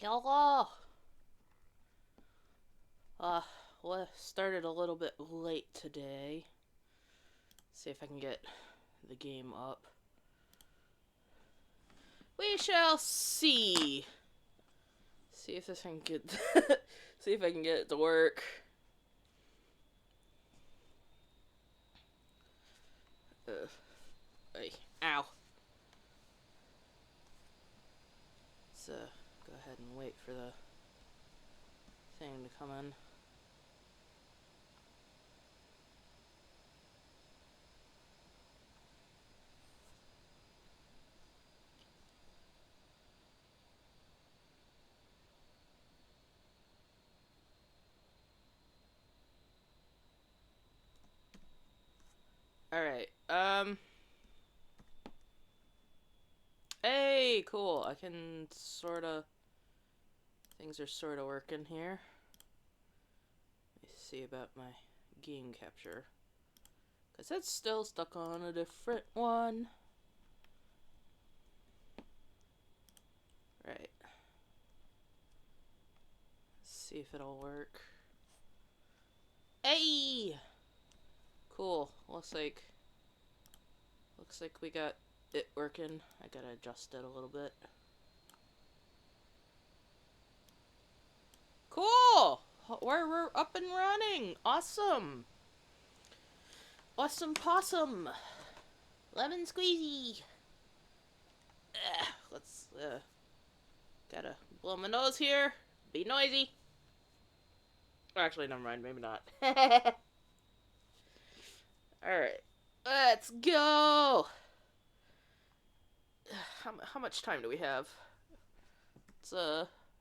Hello. Uh, well, started a little bit late today. See if I can get the game up. We shall see. See if this can get. See if I can get it to work. Hey, ow. Let's go ahead and wait for the thing to come in. Alright, hey, cool. I can sorta... Things are sorta working here. Let me see about my game capture. Because it's still stuck on a different one. Right. Let's see if it'll work. Hey! Cool. Looks like we got it working. I gotta adjust it a little bit. Cool! We're up and running! Awesome! Awesome possum! Lemon squeezy! Let's, gotta blow my nose here. Be noisy. Actually, never mind. Maybe not. Alright. Let's go! How much time do we have? It's,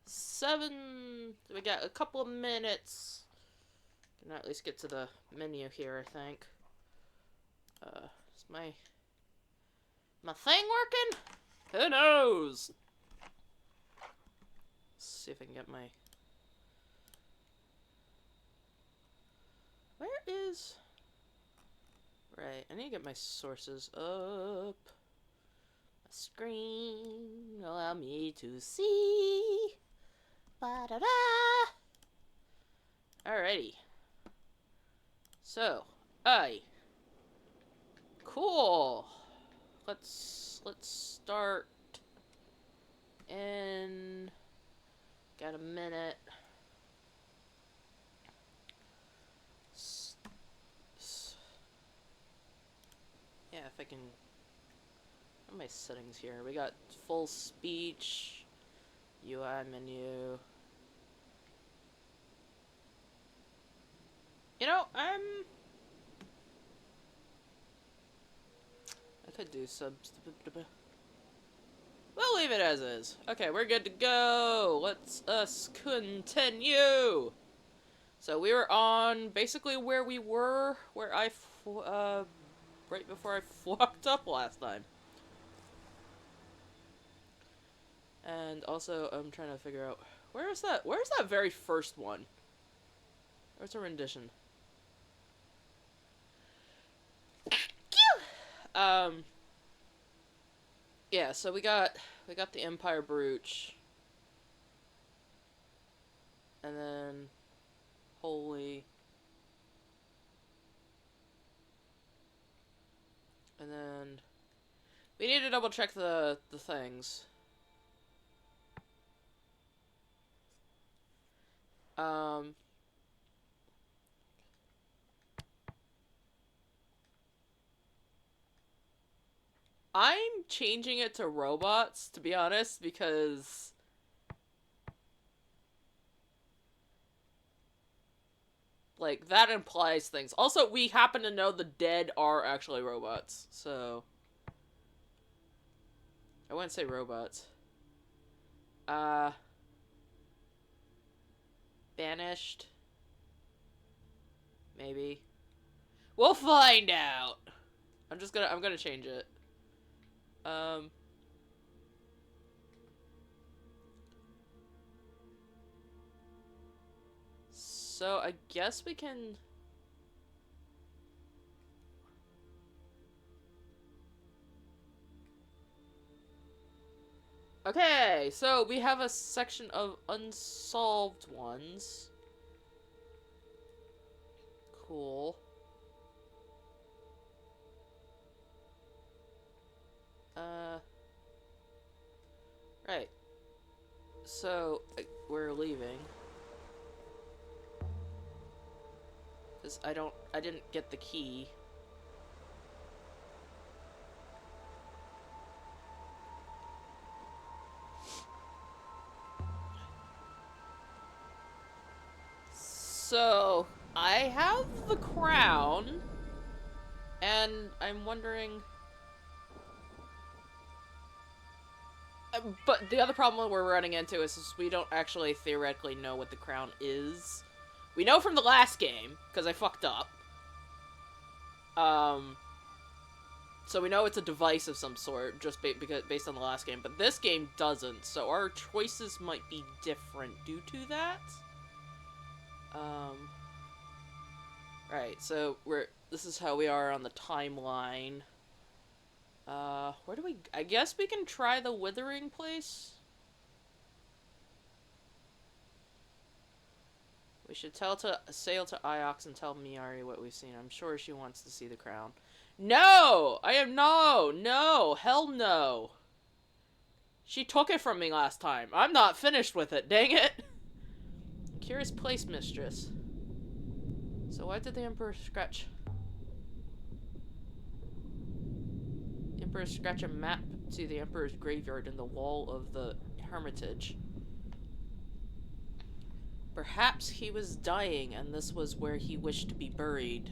7... We got a couple of minutes. Can at least get to the menu here, I think. Is my thing working? Who knows? Let's see if I can get my... Where is... Right, I need to get my sources up. My screen, allow me to see. Ba-da-da! Alrighty. So, cool. Let's start in... Got a minute. Yeah, if I can... What are my settings here? We got full speech, UI menu. You know, I could do subs. We'll leave it as is. Okay, we're good to go. Let's us continue. So we were on basically where we were, where I, right before I fucked up last time. And also, I'm trying to figure out, where's that very first one? Where's a rendition? Yeah, so we got the Empire Brooch. And then Holy. And then we need to double check the things. I'm changing it to robots, to be honest, because like that implies things. Also, we happen to know the dead are actually robots, so I wouldn't say robots. Banished? Maybe. We'll find out. I'm gonna change it. So I guess we can... Okay, so we have a section of unsolved ones. Cool. Right. So, we're leaving. Because I didn't get the key. So, I have the crown, and I'm wondering... But the other problem we're running into is we don't actually theoretically know what the crown is. We know from the last game, because I fucked up. So we know it's a device of some sort, just because based on the last game, but this game doesn't, so our choices might be different due to that. Right, so this is how we are on the timeline. Where do we... I guess we can try the withering place? We should sail to Iox and tell Miari what we've seen. I'm sure she wants to see the crown. No! No! Hell no! She took it from me last time. I'm not finished with it, dang it! Curious place, mistress. So why did the Emperor scratch a map to the Emperor's graveyard in the wall of the Hermitage? Perhaps he was dying and this was where he wished to be buried.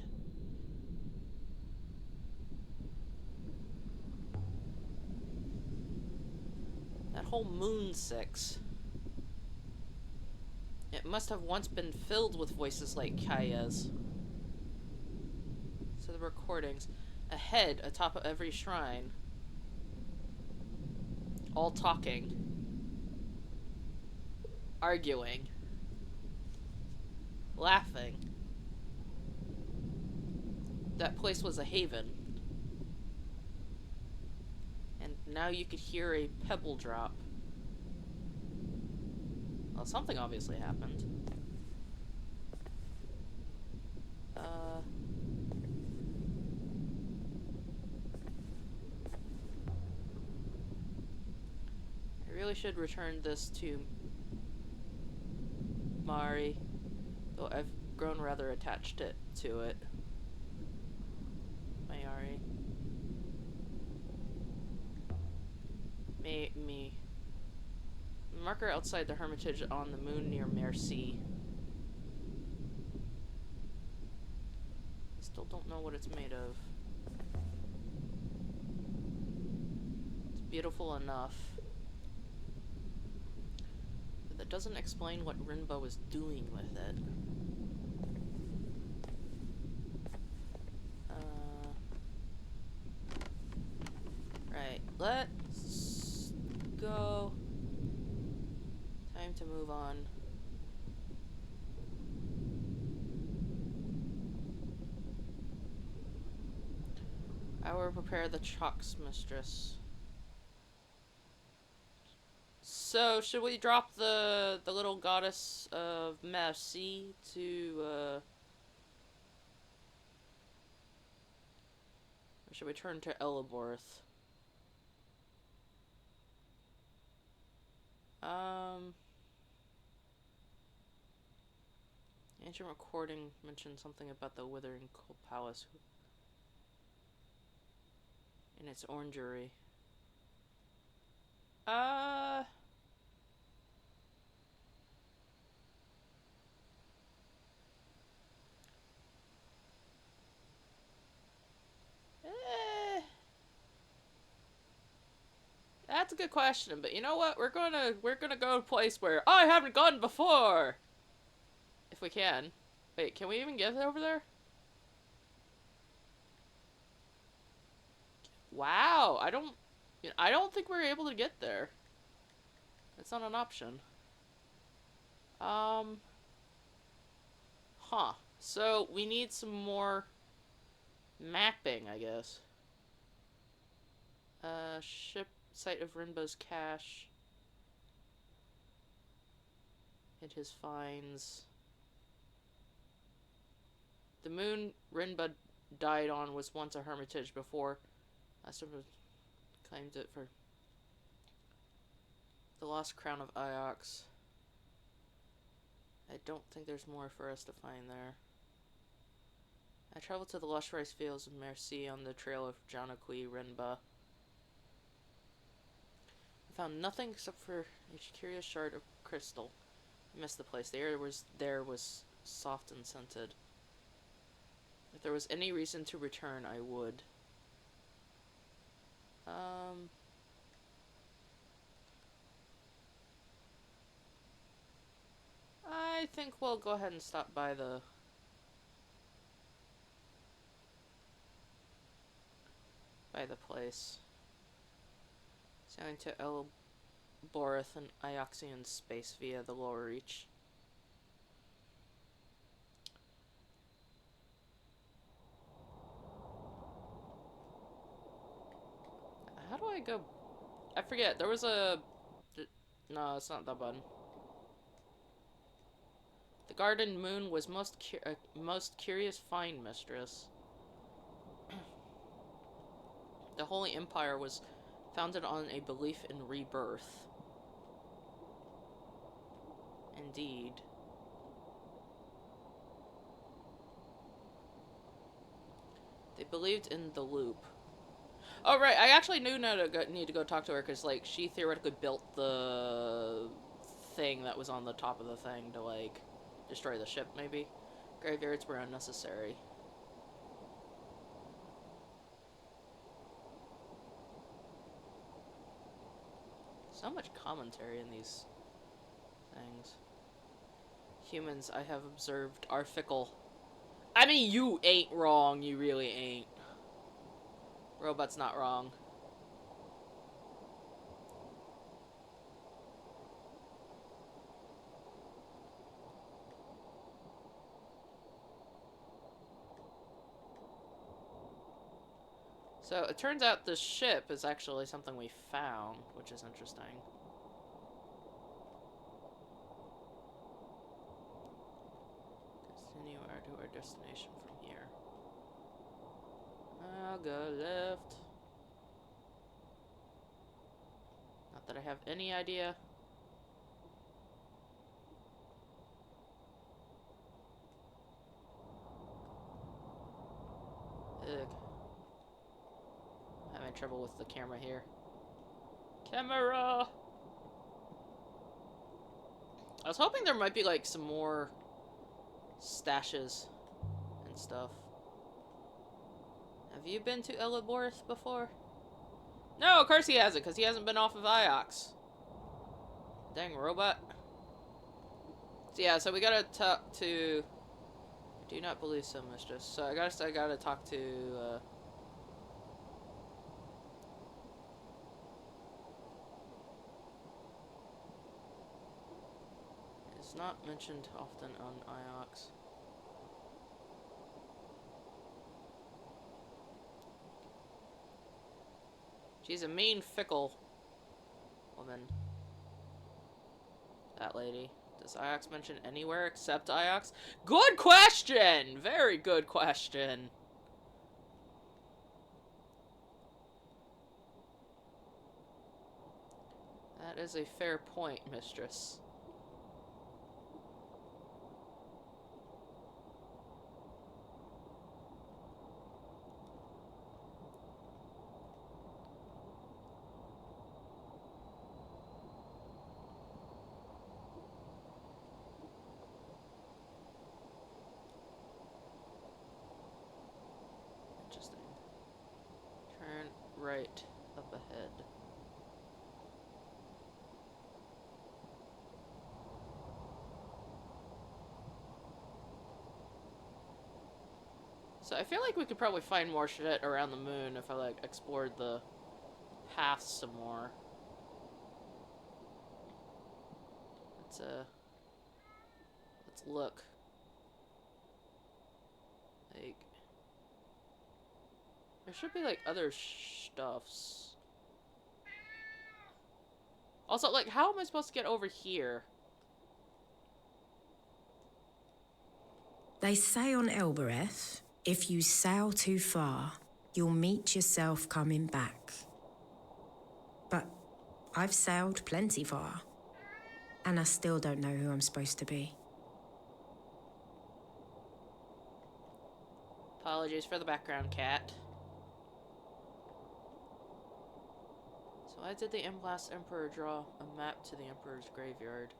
That whole Moon 6. It must have once been filled with voices like Kaya's. So the recordings. Ahead, atop of every shrine. All talking. Arguing. Laughing. That place was a haven. And now you could hear a pebble drop. Well, something obviously happened. I really should return this to Mari, though I've grown rather attached to it. Mayari. Me. Marker outside the Hermitage on the moon near Merci. Still don't know what it's made of. It's beautiful enough. But that doesn't explain what Rinbo is doing with it. Right, let's go. Time to move on. I will prepare the chalks, mistress. So, should we drop the little goddess of Merci to, or should we turn to Eleborth? Ancient recording mentioned something about the Withering Cold Palace in its orangery. That's a good question, but you know what? We're gonna go to a place where I haven't gone before! If we can. Wait, can we even get over there? Wow, I don't think we're able to get there. It's not an option. Huh. So, we need some more mapping, I guess. Ship site of Rinbo's cache. hid his finds. The moon Rinba died on was once a hermitage before Asuma claimed it for the lost crown of Iox. I don't think there's more for us to find there. I traveled to the lush rice fields of Merci on the trail of Janakui Rinba. I found nothing except for a curious shard of crystal. I missed the place. The air was soft and scented. If there was any reason to return, I would. I think we'll go ahead and stop by the place. Sailing to Elboreth and Ioxian space via the lower reach. How do I go? I forget. There was a... No, it's not that button. The Garden Moon was most curious find, mistress. The Holy Empire was founded on a belief in rebirth. Indeed. They believed in the loop. Oh, right, I actually need to go talk to her, because, like, she theoretically built the thing that was on the top of the thing to, like, destroy the ship, maybe. Graveyards were unnecessary. So much commentary in these things. Humans, I have observed, are fickle. I mean, you ain't wrong, you really ain't. Robot's not wrong. So, it turns out the ship is actually something we found, which is interesting. Continue to our destination from here. I'll go left. Not that I have any idea. Ugh. I'm having trouble with the camera here. Camera! I was hoping there might be, like, some more stashes and stuff. Have you been to Elboreth before? No, of course he hasn't, because he hasn't been off of Iox. Dang robot. So yeah, so we gotta talk to... I do not believe so, mistress. So I gotta talk to, It's not mentioned often on Iox. She's a mean, fickle woman. That lady. Does Iox mention anywhere except Iox? Good question! Very good question. That is a fair point, mistress. Interesting. Turn right up ahead. So I feel like we could probably find more shit around the moon if I, like, explored the path some more. Let's look. Like, there should be, like, other stuffs. Also, like, how am I supposed to get over here? They say on Elbereth, if you sail too far, you'll meet yourself coming back. But I've sailed plenty far, and I still don't know who I'm supposed to be. Apologies for the background, cat. So why did the last Emperor draw a map to the Emperor's graveyard?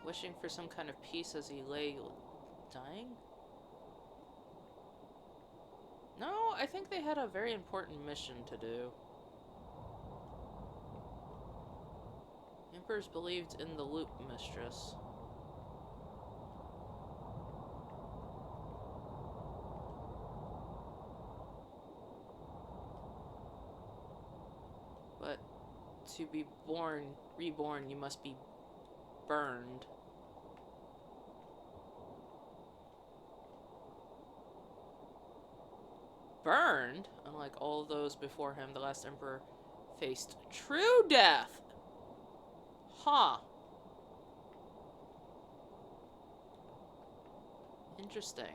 Wishing for some kind of peace as he lay dying? No, I think they had a very important mission to do. Emperors believed in the Loop Mistress. But to be reborn, you must be burned. Burned? Unlike all those before him, the last emperor faced true death. Huh. Interesting.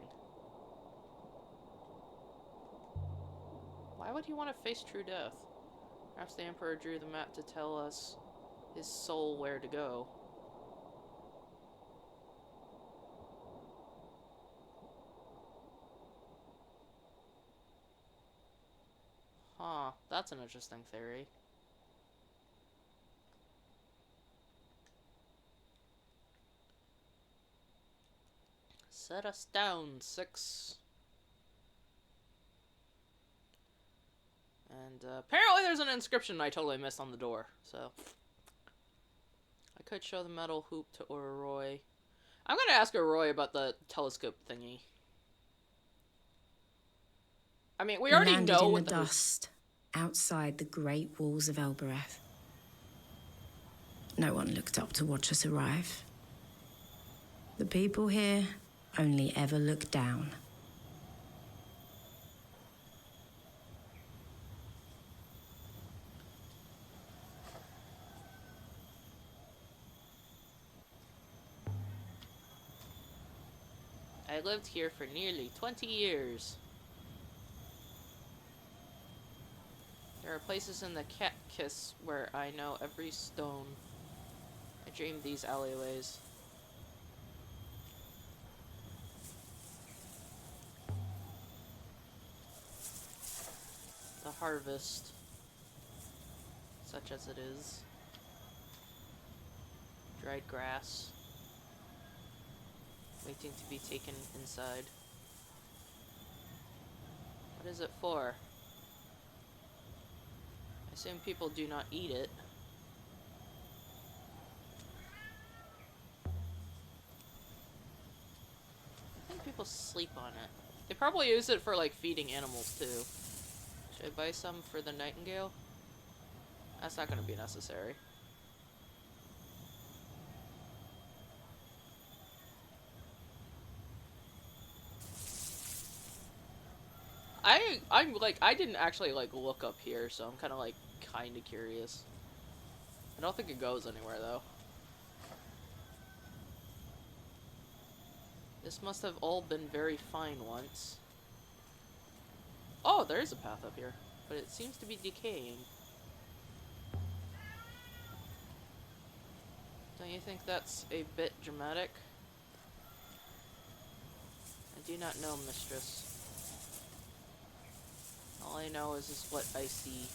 Why would he want to face true death? Perhaps the emperor drew the map to tell us his soul where to go. Huh, that's an interesting theory. Set us down, 6. And apparently there's an inscription I totally missed on the door, so I could show the metal hoop to Ororoy. I'm gonna ask Ororoy about the telescope thingy. I mean, we already know what the dust outside the great walls of Elbereth. No one looked up to watch us arrive. The people here only ever look down. I lived here for nearly 20 years. There are places in the Cat Kiss where I know every stone. I dreamed these alleyways. The harvest, such as it is. Dried grass, waiting to be taken inside. What is it for? I assume people do not eat it. I think people sleep on it. They probably use it for, like, feeding animals, too. Should I buy some for the nightingale? That's not gonna be necessary. I didn't actually, like, look up here, so I'm kind of, like, kind of curious. I don't think it goes anywhere, though. This must have all been very fine once. Oh, there is a path up here, but it seems to be decaying. Don't you think that's a bit dramatic? I do not know, mistress. All I know is what I see.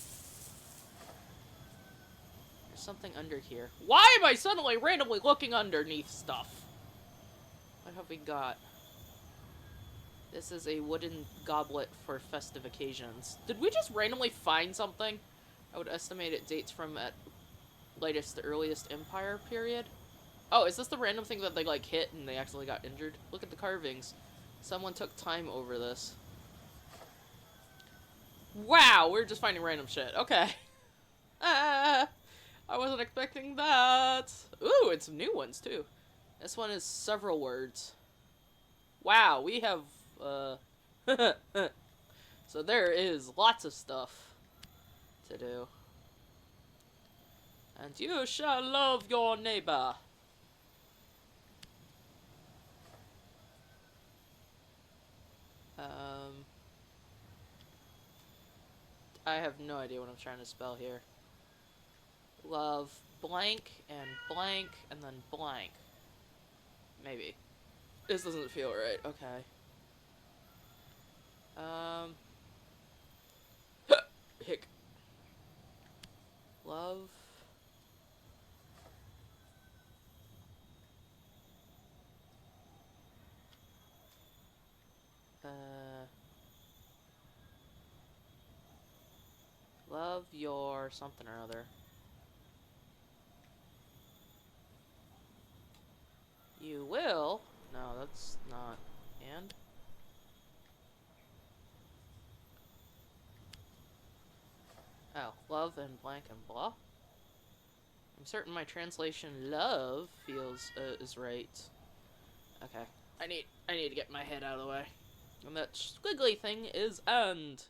There's something under here. Why am I suddenly randomly looking underneath stuff? What have we got? This is a wooden goblet for festive occasions. Did we just randomly find something? I would estimate it dates from at latest the earliest Empire period. Oh, is this the random thing that they like hit and they accidentally got injured? Look at the carvings. Someone took time over this. Wow, we're just finding random shit. Okay. I wasn't expecting that. Ooh, and some new ones too. This one is several words. Wow, we have, so there is lots of stuff. to do. And you shall love your neighbor. I have no idea what I'm trying to spell here. Love blank and then blank. Maybe. This doesn't feel right. Okay. Hick. Love. Love your something or other. You will? No, that's not. And? Oh, love and blank and blah? I'm certain my translation love feels, is right. Okay. I need to get my head out of the way. And that squiggly thing is and.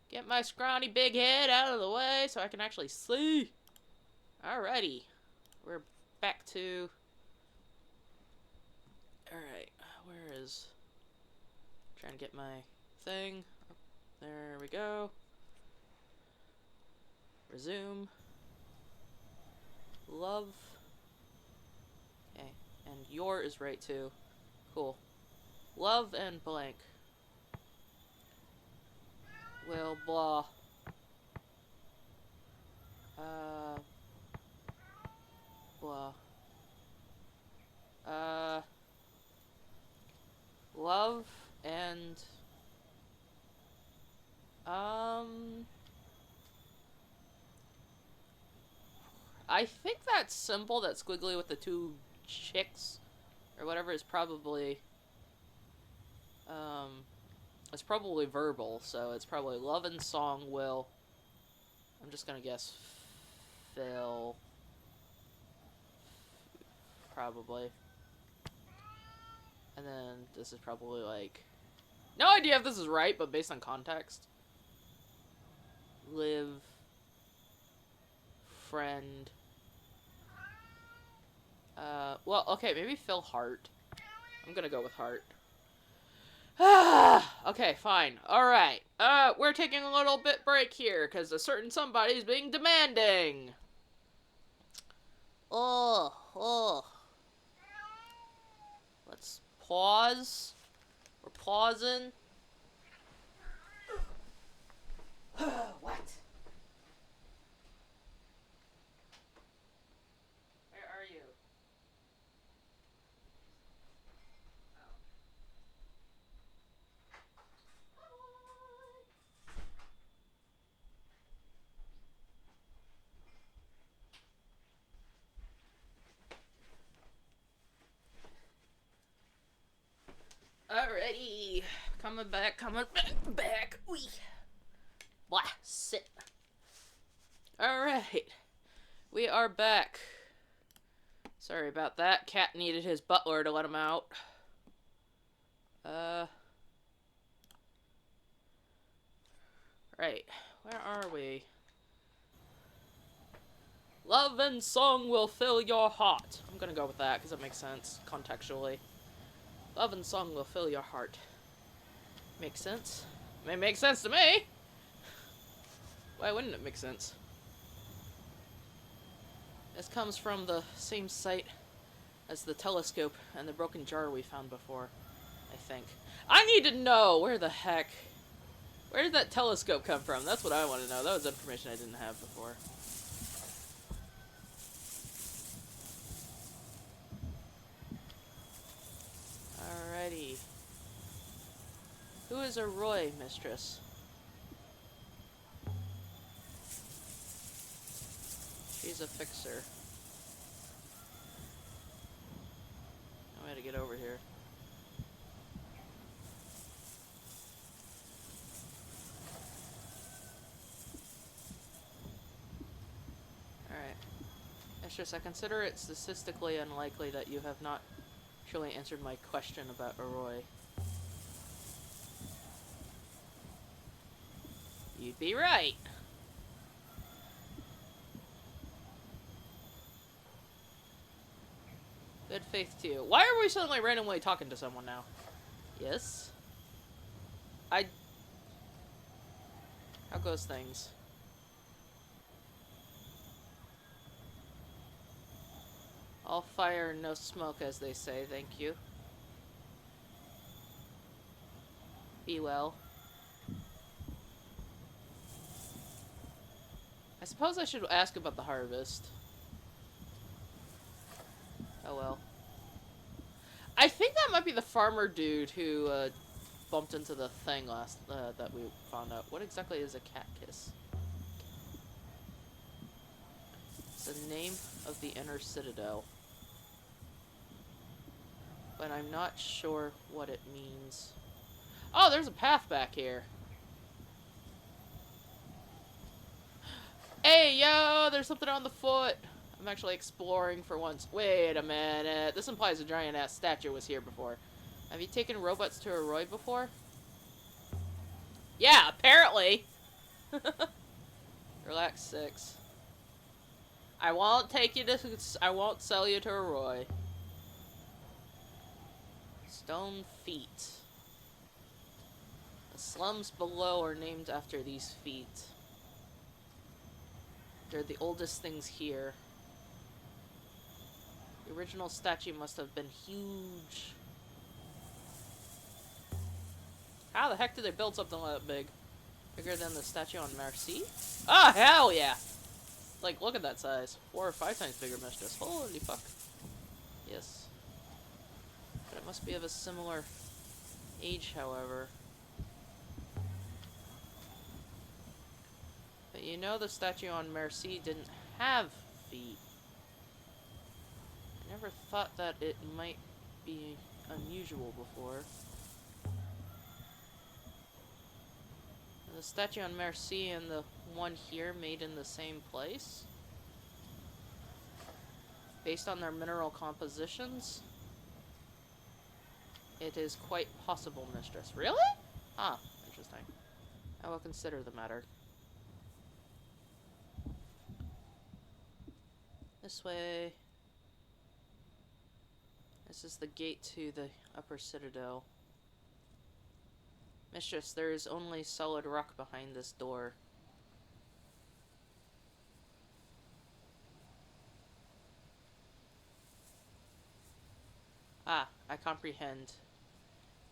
Get my scrawny big head out of the way so I can actually see. Alrighty. We're back to... Alright, where is... Trying to get my thing. Oh, there we go. Resume. Love. Okay, and your is right too. Cool. Love and blank. Will blah. Blah. Love and I think that symbol, that squiggly with the two chicks or whatever, is probably it's probably verbal, so it's probably love and song will, I'm just gonna guess, fill, probably. And then this is probably like, no idea if this is right, but based on context. Live, friend. Well, okay, maybe fill heart. I'm gonna go with heart. Okay, fine. Alright. We're taking a little bit break here, because a certain somebody's being demanding. Oh. Let's pause. We're pausing. What? Where are you? Alrighty. Coming back. Wee. Blah. Sit. Alright. We are back. Sorry about that. Cat needed his butler to let him out. Right. Where are we? Love and song will fill your heart. I'm gonna go with that because it makes sense contextually. Love and song will fill your heart. Makes sense. May make sense to me. Why wouldn't it make sense? This comes from the same site as the telescope and the broken jar we found before, I think. I need to know where the heck... Where did that telescope come from? That's what I want to know. That was information I didn't have before. Alrighty. Who is a Roy, mistress? She's a fixer. I had to get over here. Alright. Mistress, I consider it statistically unlikely that you have not truly answered my question about Arroy. You'd be right. Good faith too. Why are we suddenly randomly talking to someone now? Yes? How goes things? All fire, no smoke, as they say. Thank you. Be well. I suppose I should ask about the harvest. Oh well. I think that might be the farmer dude who bumped into the thing last that we found out. What exactly is a cat kiss? It's the name of the inner citadel. But I'm not sure what it means. Oh, there's a path back here. Hey, yo, there's something on the foot. I'm actually exploring for once. Wait a minute. This implies a giant-ass statue was here before. Have you taken robots to Arroy before? Yeah, apparently. Relax, 6. I won't take you to... I won't sell you to Arroy. Stone feet. The slums below are named after these feet. They're the oldest things here. The original statue must have been huge. How the heck did they build something that big? Bigger than the statue on Merci? Oh, hell yeah! Like, look at that size. 4 or 5 times bigger, Mistress. Holy fuck. Yes. But it must be of a similar age, however. But you know the statue on Merci didn't have feet. I never thought that it might be unusual before. The statue on Merci and the one here made in the same place? Based on their mineral compositions? It is quite possible, Mistress. Really? Ah, interesting. I will consider the matter. This way. This is the gate to the upper citadel. Mistress, there is only solid rock behind this door. Ah, I comprehend.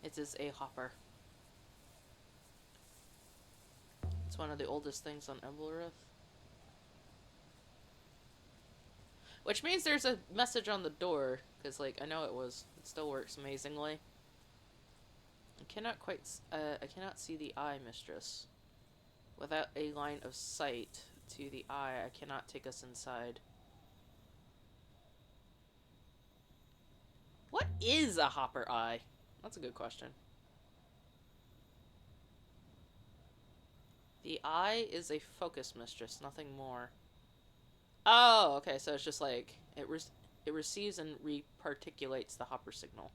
It is a hopper. It's one of the oldest things on Ebelrith. Which means there's a message on the door, because, like, I know it still works amazingly. I cannot see the eye, Mistress. Without a line of sight to the eye, I cannot take us inside. What is a hopper eye? That's a good question. The eye is a focus, Mistress, nothing more. Oh, okay, so it's just like, it receives and reparticulates the hopper signal.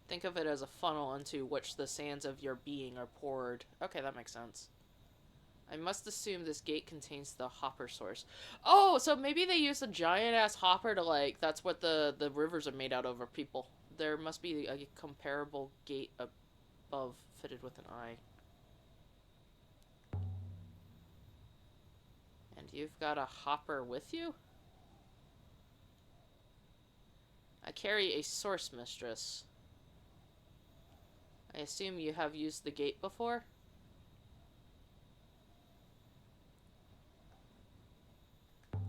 Think of it as a funnel into which the sands of your being are poured. Okay, that makes sense. I must assume this gate contains the hopper source. Oh, so maybe they use a giant-ass hopper to, like, that's what the rivers are made out of, or people. There must be a comparable gate above fitted with an eye. And you've got a hopper with you? I carry a source, Mistress. I assume you have used the gate before?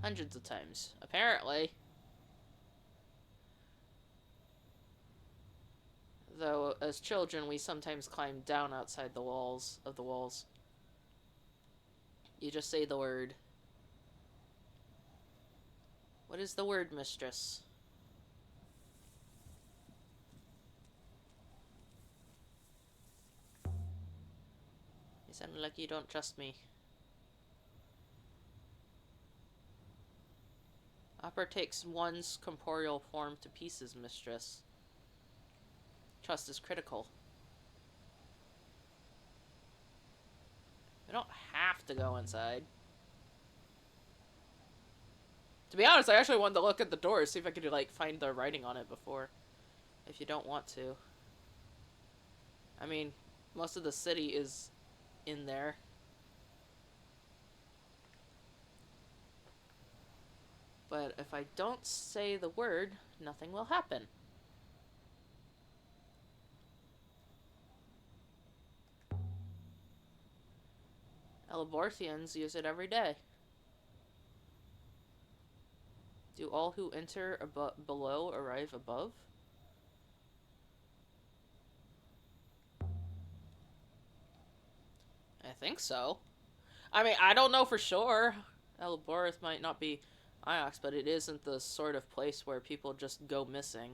Hundreds of times, apparently. Though, as children, we sometimes climbed down outside the walls of the walls. You just say the word. What is the word, Mistress? You sound like you don't trust me. Hopper takes one's corporeal form to pieces, Mistress. Trust is critical. don't have to go inside. To be honest, I actually wanted to look at the door, see if I could, like, find the writing on it before. If you don't want to. I mean, most of the city is in there. But if I don't say the word, nothing will happen. Elaborthians use it every day. Do all who enter below arrive above? I think so. I mean, I don't know for sure. Elboreth might not be Iox, but it isn't the sort of place where people just go missing.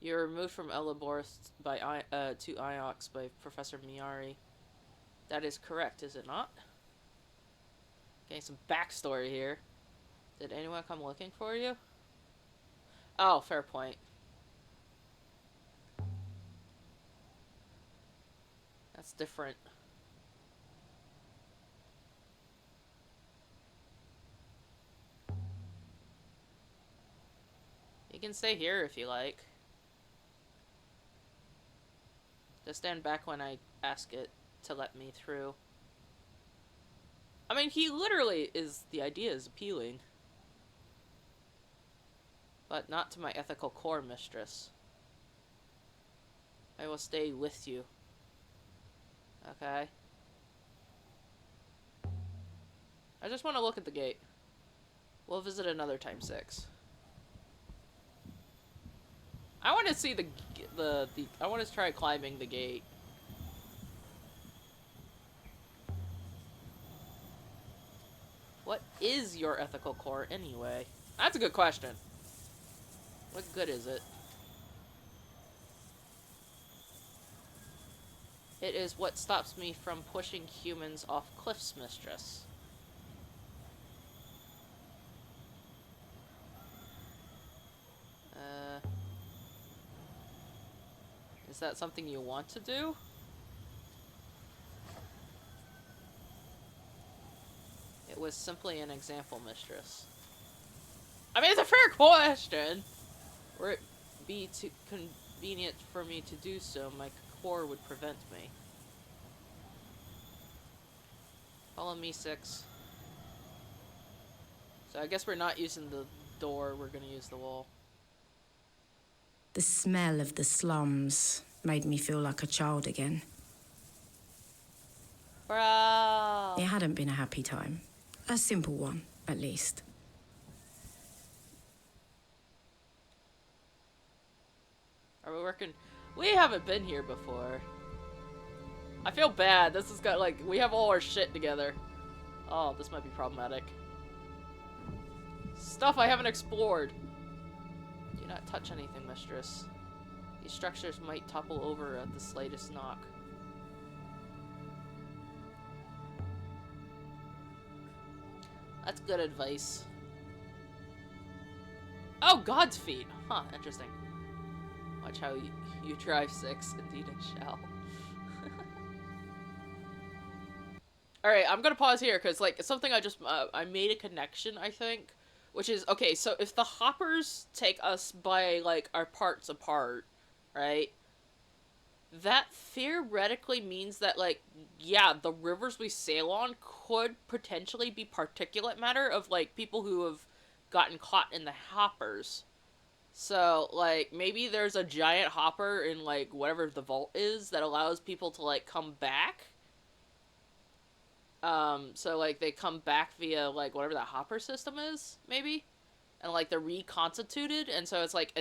You're removed from Elboreth by to Iox by Professor Miari. That is correct, is it not? Getting some backstory here. Did anyone come looking for you? Oh, fair point. That's different. You can stay here if you like. Just stand back when I ask it to let me through. I mean, he literally is... The idea is appealing. But not to my ethical core, mistress. I will stay with you. Okay. I just want to look at the gate. We'll visit another time 6. I want to see the I want to try climbing the gate. What is your ethical core anyway? That's a good question. What good is it? It is what stops me from pushing humans off cliffs, mistress. Is that something you want to do? It was simply an example, mistress. I mean, it's a fair question! Were it be too convenient for me to do so, my core would prevent me. Follow me, 6. So I guess we're not using the door, we're gonna use the wall. The smell of the slums made me feel like a child again. Bro! It hadn't been a happy time. A simple one, at least. Are we working? We haven't been here before. I feel bad. This has got, like, we have all our shit together. Oh, this might be problematic. Stuff I haven't explored. Do not touch anything, mistress. These structures might topple over at the slightest knock. That's good advice. Oh, God's feet! Huh, interesting. Watch how you drive, 6. Indeed I shall. Alright, I'm gonna pause here, because, like, something I just, I made a connection, I think. Which is, okay, so if the hoppers take us by, like, our parts apart, right? That theoretically means that, like, yeah, the rivers we sail on could potentially be particulate matter of, like, people who have gotten caught in the hoppers. So, like, maybe there's a giant hopper in, like, whatever the vault is that allows people to, like, come back. So, like, they come back via, like, whatever that hopper system is, maybe? And, like, they're reconstituted, and so it's, like,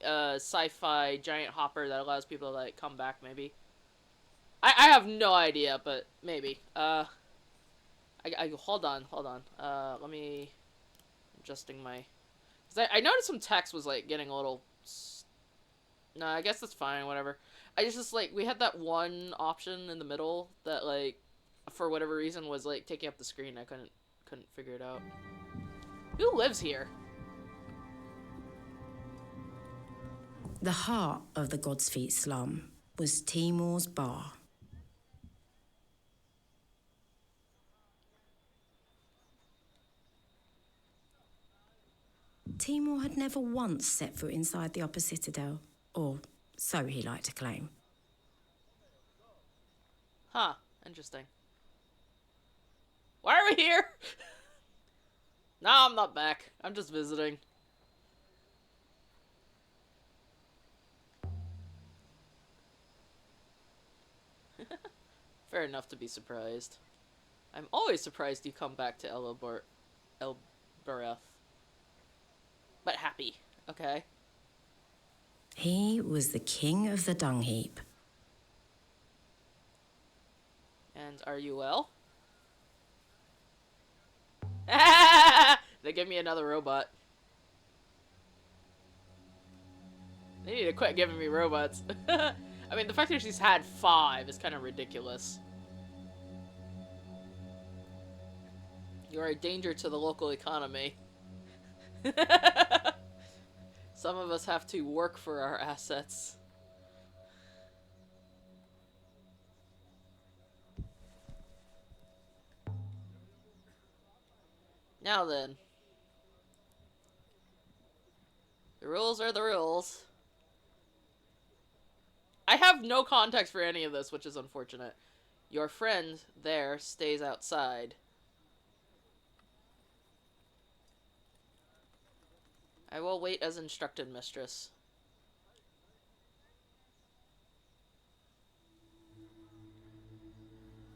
a sci-fi giant hopper that allows people to, like, come back, maybe. I have no idea, but maybe. Hold on. Let me... Adjusting my... Because I noticed some text was, like, getting a little... No, I guess that's fine, whatever. I just, like, we had that one option in the middle that, like, for whatever reason was, like, taking up the screen. I couldn't figure it out. Who lives here? The heart of the God's Feet slum was Timor's Bar. Timur had never once set foot inside the Upper Citadel, or so he liked to claim. Huh, interesting. Why are we here? No, I'm not back. I'm just visiting. Fair enough to be surprised. I'm always surprised you come back to Elbereth. But happy, okay? He was the king of the dung heap. And are you well? They give me another robot. They need to quit giving me robots. I mean, the fact that she's had 5 is kind of ridiculous. You are a danger to the local economy. Some of us have to work for our assets. Now then. The rules are the rules. I have no context for any of this, which is unfortunate. Your friend there stays outside. I will wait as instructed, mistress.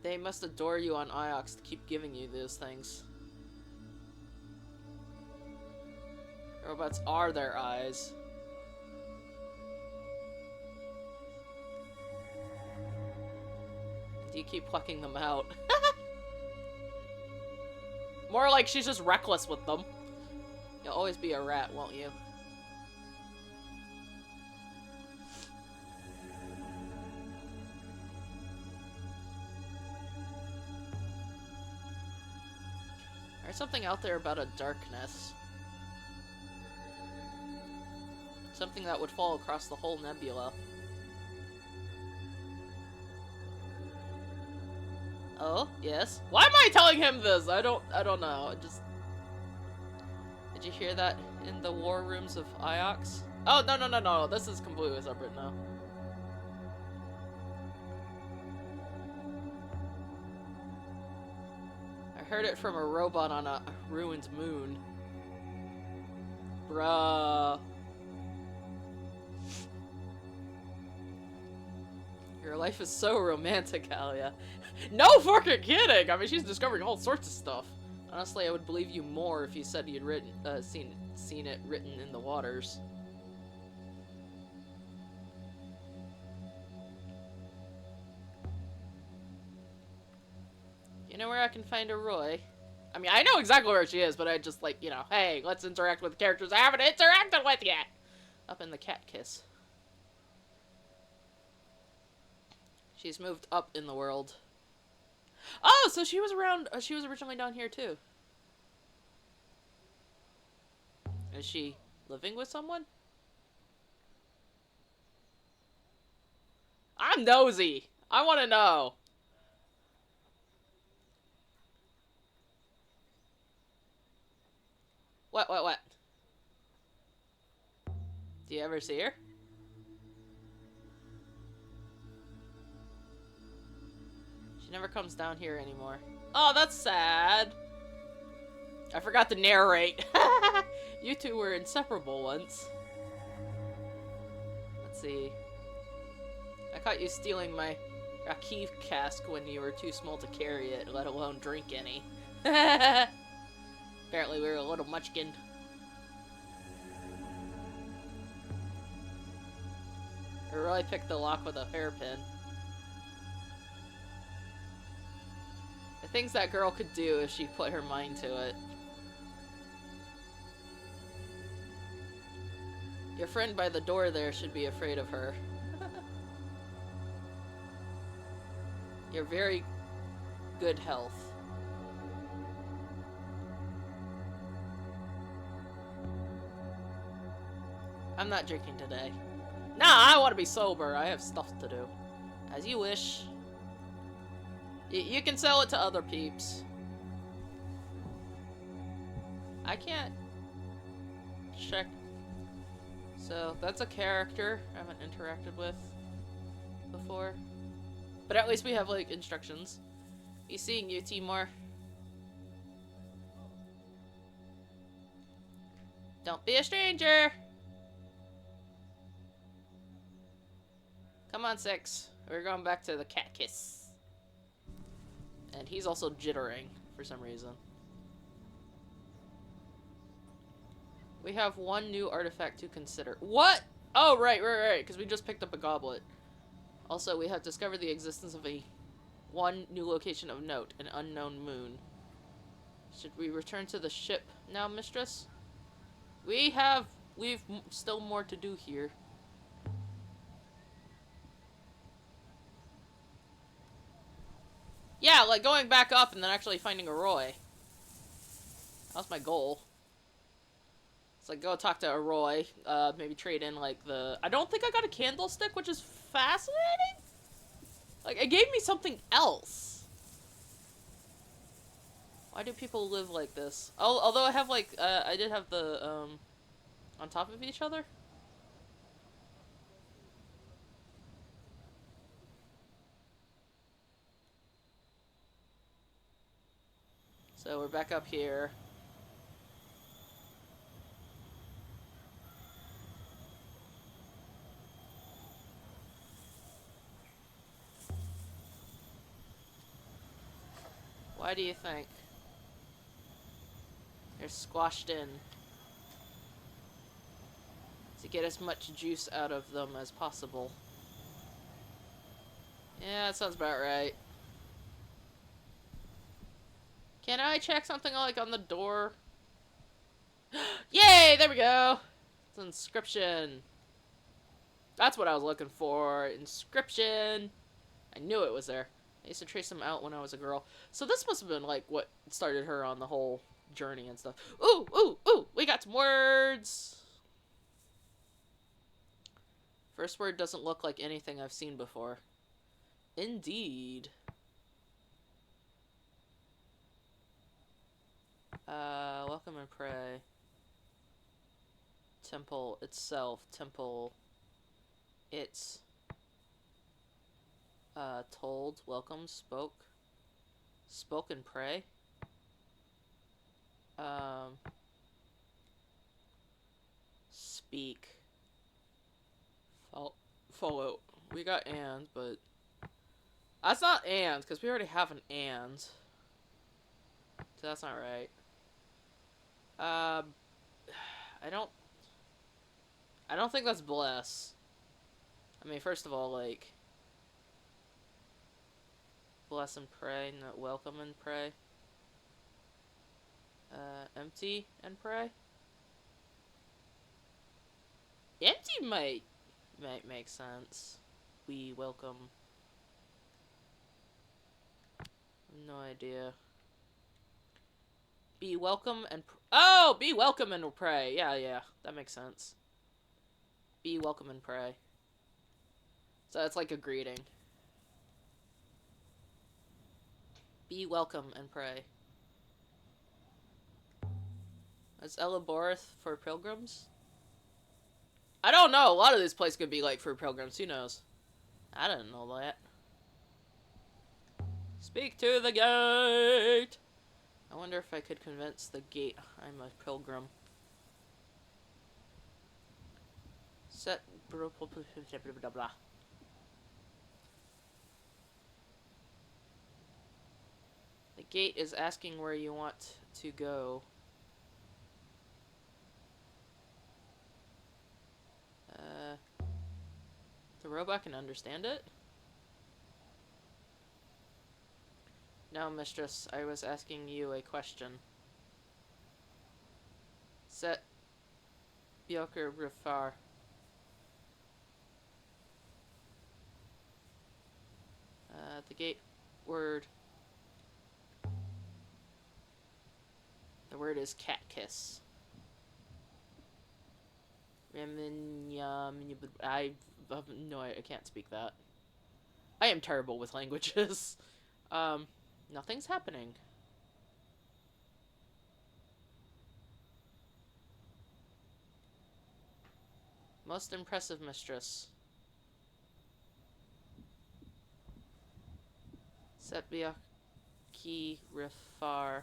They must adore you on Iox to keep giving you those things. Robots are their eyes. Do you keep plucking them out? More like she's just reckless with them. You'll always be a rat, won't you? There's something out there about a darkness. Something that would fall across the whole nebula. Oh, yes. Why am I telling him this? I don't know. Did you hear that in the war rooms of Iox? Oh, no. This is completely separate now. I heard it from a robot on a ruined moon. Bruh. Your life is so romantic, Alia. No fucking kidding! I mean, she's discovering all sorts of stuff. Honestly, I would believe you more if you said you'd seen it written in the waters. You know where I can find a Roy? I mean, I know exactly where she is, but I just like, you know, hey, let's interact with characters I haven't interacted with yet! Up in the cat kiss. She's moved up in the world. Oh, so she was around, she was originally down here too. Is she living with someone? I'm nosy. I want to know. What? Do you ever see her? She never comes down here anymore. Oh, that's sad. I forgot to narrate. You two were inseparable once. Let's see. I caught you stealing my Rakiv cask when you were too small to carry it, let alone drink any. Apparently we were a little munchkin. I really picked the lock with a hairpin. The things that girl could do if she put her mind to it. Your friend by the door there should be afraid of her. You're very good health. I'm not drinking today. Nah, I want to be sober. I have stuff to do. As you wish. You can sell it to other peeps. I can't check. So, that's a character I haven't interacted with before. But at least we have, like, instructions. Be seeing you, Timor. Don't be a stranger! Come on, 6. We're going back to the cat kiss. And he's also jittering for some reason. We have one new artifact to consider. What? Oh, right, because we just picked up a goblet. Also, we have discovered the existence of one new location of note, an unknown moon. Should we return to the ship now, mistress? We've still more to do here. Yeah, like going back up and then actually finding a Roy. That was my goal. It's like, go talk to a Roy, maybe trade in, like, I don't think I got a candlestick, which is fascinating? Like, it gave me something else. Why do people live like this? Although I have, like, I did have the, on top of each other? So we're back up here. Why do you think? They're squashed in. To get as much juice out of them as possible. Yeah, that sounds about right. Can I check something like on the door? Yay! There we go! It's an inscription. That's what I was looking for. Inscription! I knew it was there. I used to trace them out when I was a girl. So this must have been like what started her on the whole journey and stuff. Ooh, ooh, ooh! We got some words! First word doesn't look like anything I've seen before. Indeed. Welcome and pray. Temple itself. Temple. It's. Told. Welcome. Spoke. Spoke and pray. Speak. Follow. We got and, but. That's not and, because we already have an and. So that's not right. I don't think that's bless. I mean, first of all, like, bless and pray, not welcome and pray. Empty and pray. Empty might make sense. We welcome. No idea. Be welcome and be welcome and pray. Yeah, that makes sense. Be welcome and pray. So it's like a greeting. Be welcome and pray. Is Elaborith for pilgrims? I don't know. A lot of this place could be like for pilgrims. Who knows? I didn't know that. Speak to the gate. I wonder if I could convince the gate I'm a pilgrim. Set blah blah blah. The gate is asking where you want to go. The robot can understand it? No, mistress, I was asking you a question. Set Bjoker Rifar. The gate word. The word is cat kiss. I have no, I can't speak that. I am terrible with languages. Nothing's happening. Most impressive mistress. Setbiaki Rifar.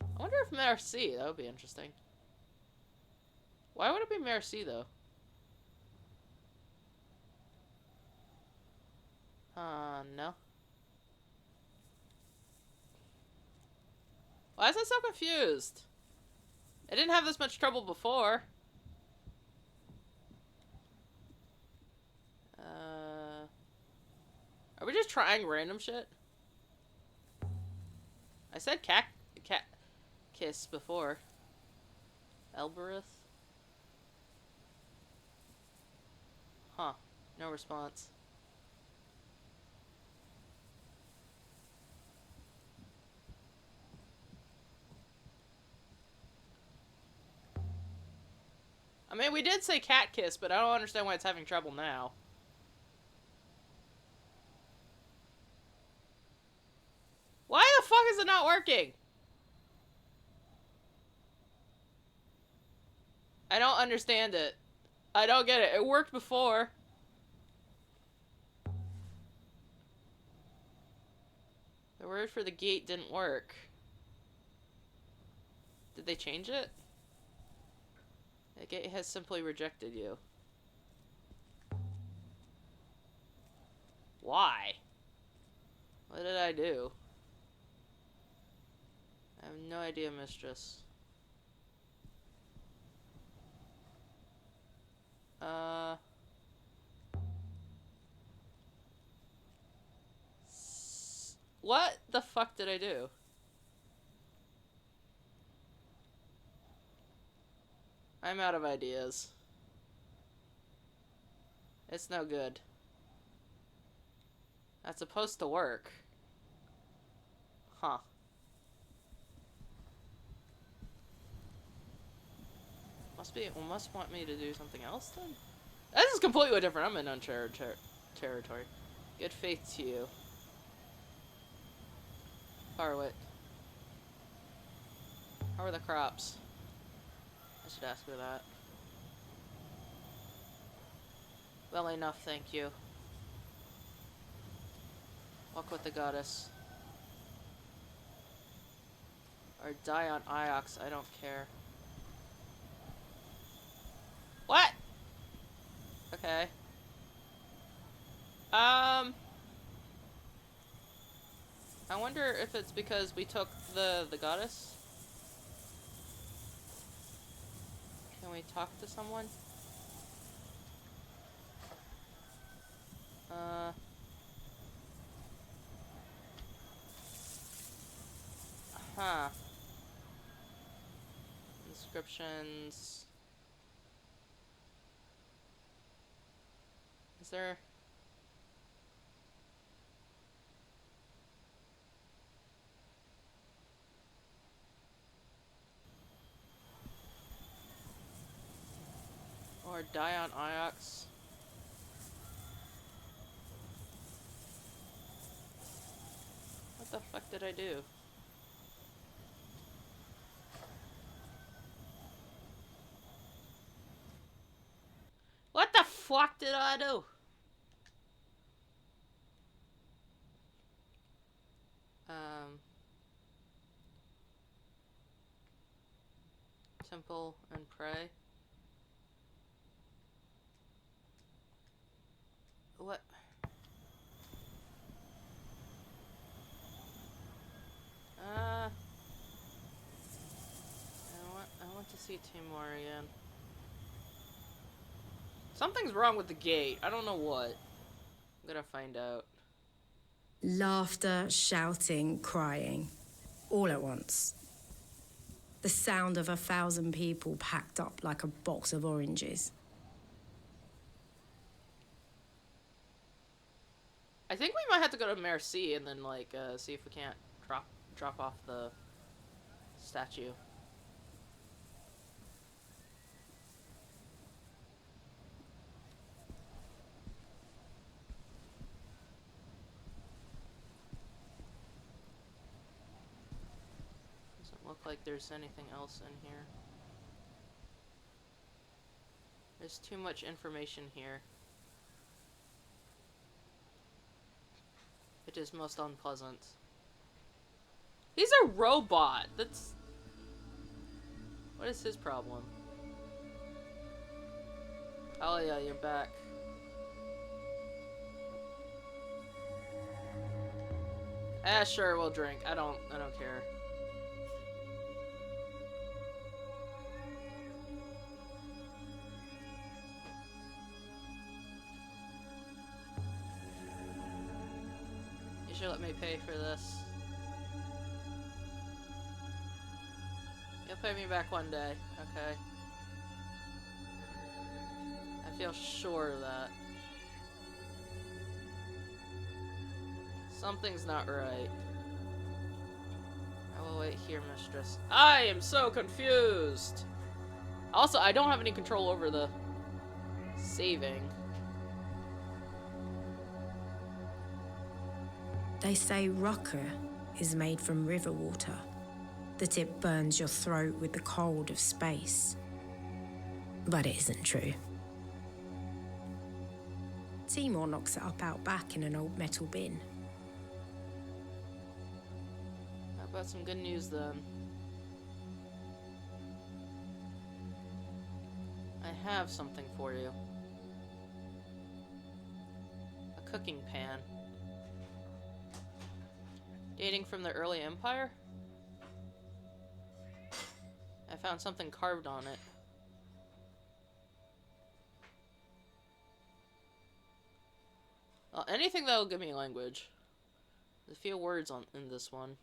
I wonder if Merci, that would be interesting. Why would it be Merci though? No. Why is I so confused? I didn't have this much trouble before. Are we just trying random shit? I said cat kiss before. Elbereth? Huh. No response. I mean, we did say cat kiss, but I don't understand why it's having trouble now. Why the fuck is it not working? I don't understand it. I don't get it. It worked before. The word for the gate didn't work. Did they change it? The gate has simply rejected you. Why? What did I do? I have no idea, mistress. What the fuck did I do? I'm out of ideas. It's no good. That's supposed to work. Huh. Must want me to do something else then? This is completely different. I'm in uncharted territory. Good faith to you. Farwit. How are the crops? I should ask her that. Well enough, thank you. Walk with the goddess. Or die on Iox, I don't care. What? Okay. I wonder if it's because we took the goddess. Can we talk to someone? Huh. Inscriptions. Is there... Or die on Iox. What the fuck did I do? What the fuck did I do? Temple and pray. What? I want to see Timor again. Something's wrong with the gate. I don't know what. I'm gonna find out. Laughter, shouting, crying, all at once. The sound of 1,000 people packed up like a box of oranges. I think we might have to go to Merci and then, like, see if we can't drop off the statue. Doesn't look like there's anything else in here. There's too much information here. It is most unpleasant. He's a robot! That's... What is his problem? Oh yeah, you're back. Ah, sure, we'll drink. I don't care. You should let me pay for this. You'll pay me back one day, okay? I feel sure of that. Something's not right. I will wait here, mistress. I am so confused! Also, I don't have any control over the saving. They say Rucker is made from river water, that it burns your throat with the cold of space. But it isn't true. Timor knocks it up out back in an old metal bin. How about some good news then? I have something for you. A cooking pan. Dating from the early empire? I found something carved on it. Well, anything that'll give me language. There's a few words in this one.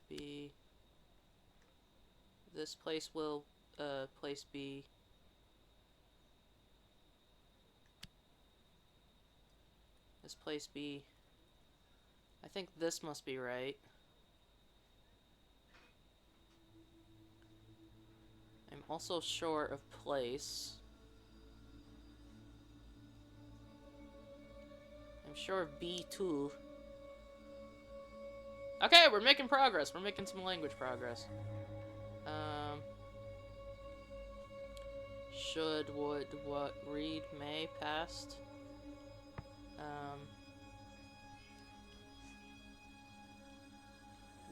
Be... This place will, place be... This place be... I think this must be right. I'm also sure of place. I'm sure of B2. Okay, we're making progress. We're making some language progress. Should, would, what, read, may, past.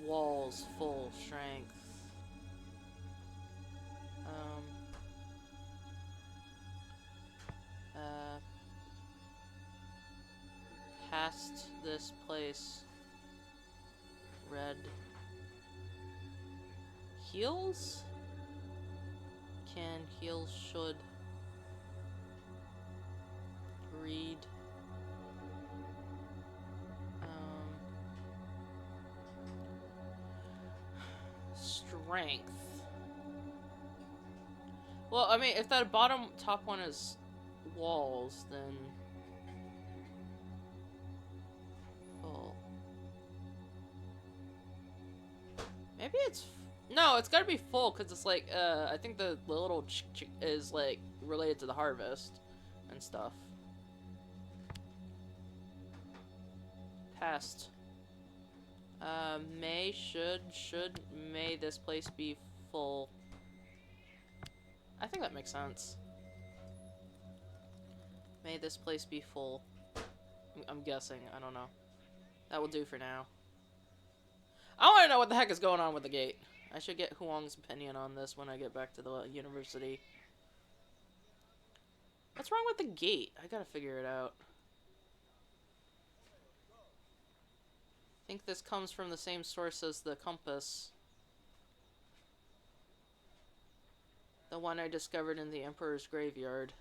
Walls, full, strength. Past this place. Red. Heels? Can, heels, should. Read. Strength. Well, I mean, if that top one is walls, then... Full. Maybe it's... No, it's gotta be full, because it's like, I think the little is, like, related to the harvest and stuff. Past. May, should, may this place be full. I think that makes sense. May this place be full. I'm guessing, I don't know. That will do for now. I want to know what the heck is going on with the gate. I should get Huang's opinion on this when I get back to the university. What's wrong with the gate? I gotta figure it out. I think this comes from the same source as the compass. The one I discovered in the Emperor's graveyard.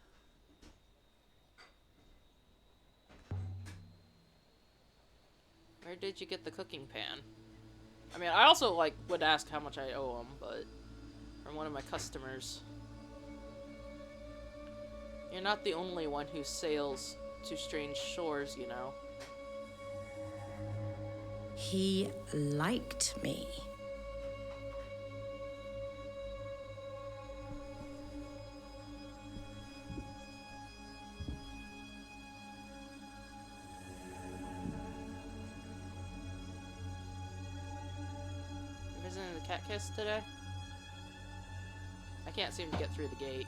Where did you get the cooking pan? I mean, I also, like, would ask how much I owe him, but... From one of my customers. You're not the only one who sails to strange shores, you know. He liked me. cat kiss today? I can't seem to get through the gate.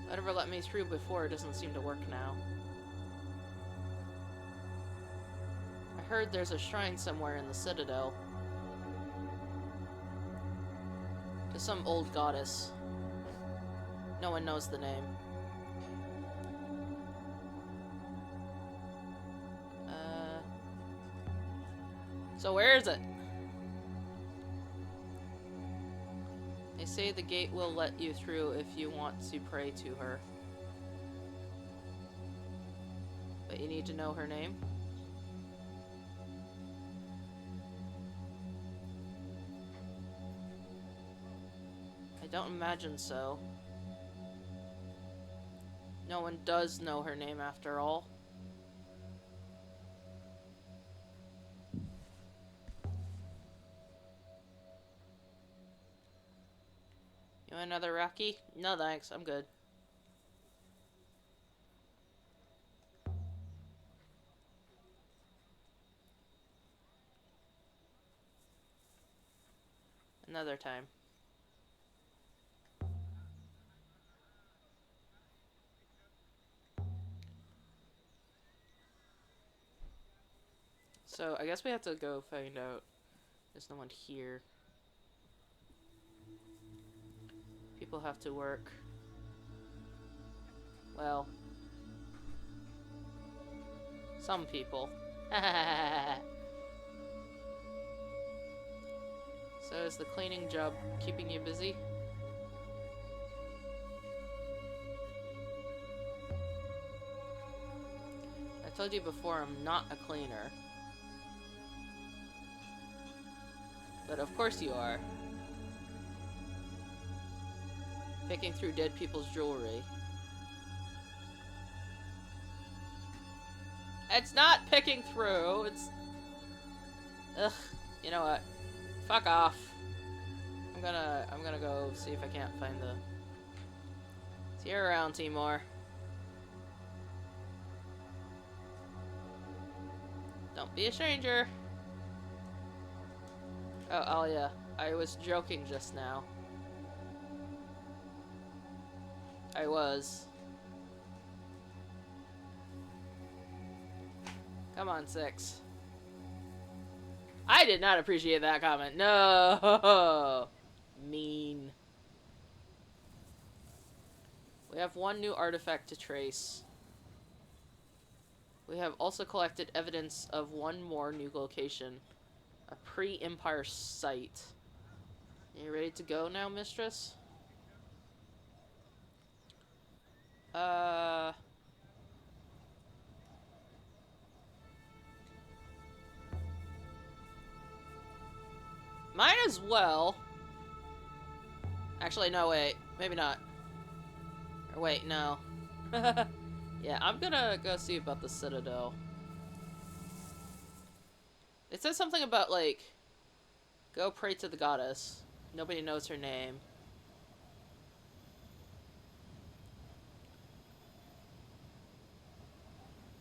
Whatever let me through before doesn't seem to work now. I heard there's a shrine somewhere in the Citadel. To some old goddess. No one knows the name. So where is it? They say the gate will let you through if you want to pray to her. But you need to know her name? I don't imagine so. No one does know her name after all. You want another Rocky? No thanks, I'm good. Another time. So, I guess we have to go find out. There's no one here. People have to work. Well. Some people. So is the cleaning job keeping you busy? I told you before I'm not a cleaner. But of course you are. Picking through dead people's jewelry. It's not picking through, it's... Ugh, you know what? Fuck off. I'm gonna go see if I can't find the... See you around, Timor. Don't be a stranger. Oh, Alia, I was joking just now. I was. Come on, 6. I did not appreciate that comment. No! Mean. We have one new artifact to trace. We have also collected evidence of one more new location. A pre-Empire site. Are you ready to go now, mistress? Might as well. Actually, no, wait. Maybe not. Or wait, no. Yeah, I'm gonna go see about the Citadel. It says something about, like, go pray to the goddess. Nobody knows her name.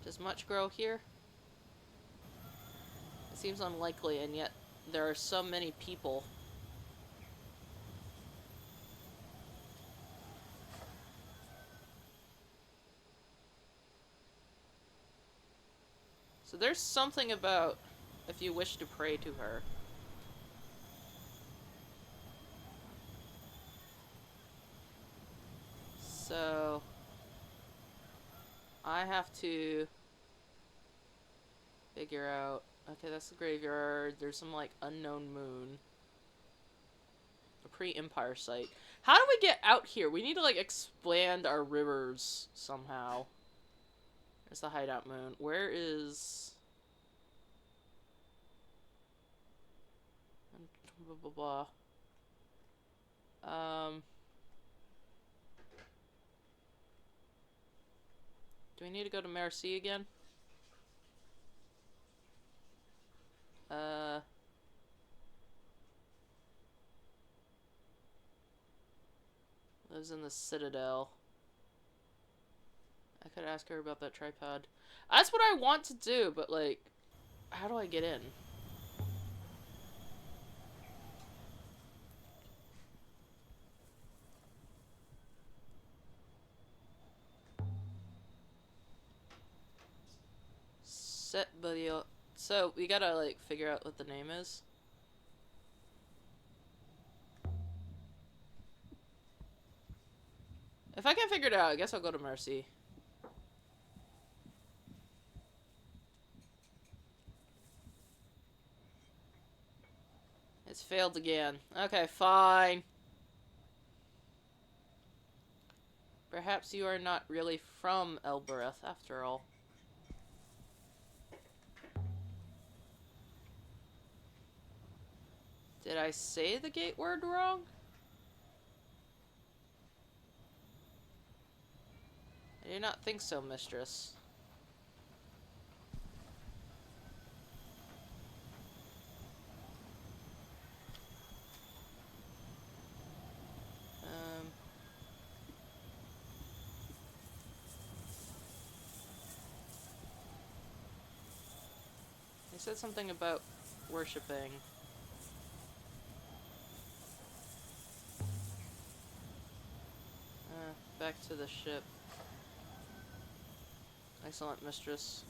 Does much grow here? It seems unlikely, and yet there are so many people. So there's something about if you wish to pray to her. So I have to figure out... Okay, that's the graveyard. There's some, like, unknown moon. A pre-Empire site. How do we get out here? We need to, like, expand our rivers somehow. There's the hideout moon. Where is... Blah, blah, blah. Do we need to go to Merci again? Lives in the Citadel. I could ask her about that tripod. That's what I want to do, but like, how do I get in? Set buddy. So we gotta like figure out what the name is. If I can't figure it out, I guess I'll go to Mercy. It's failed again. Okay, fine. Perhaps you are not really from Elbereth after all. Did I say the gate word wrong? I do not think so, mistress. They said something about worshipping. Back to the ship. Excellent, mistress.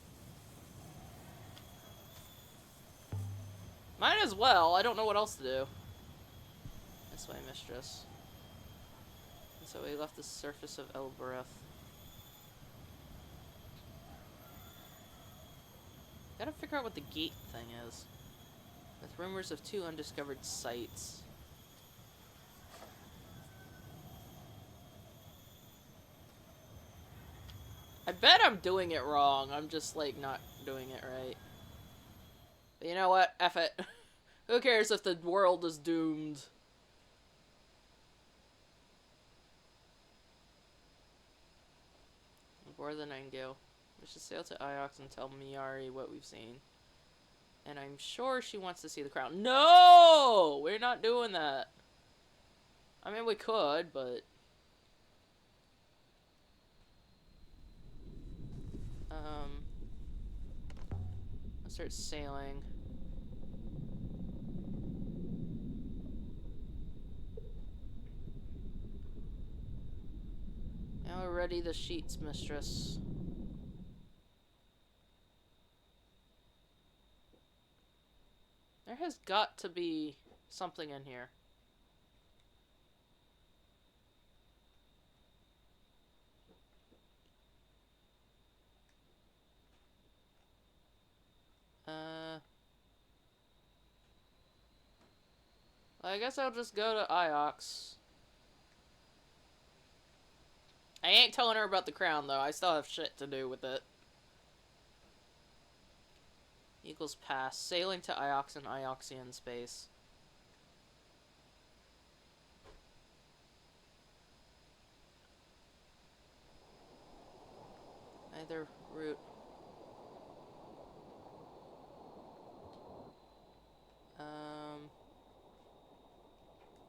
Might as well. I don't know what else to do. This way, mistress. And so we left the surface of Elbereth. Gotta figure out what the gate thing is. With rumors of 2 undiscovered sites. I bet I'm doing it wrong. I'm just, like, not doing it right. But you know what? F it. Who cares if the world is doomed? Aboard the Nightingale. We should sail to Iox and tell Miyari what we've seen. And I'm sure she wants to see the crown. No! We're not doing that. I mean, we could, but... Let's start sailing. Now we're ready the sheets, mistress. There has got to be something in here. I guess I'll just go to Iox. I ain't telling her about the crown, though. I still have shit to do with it. Eagles Pass. Sailing to Iox in Ioxian space. Either route.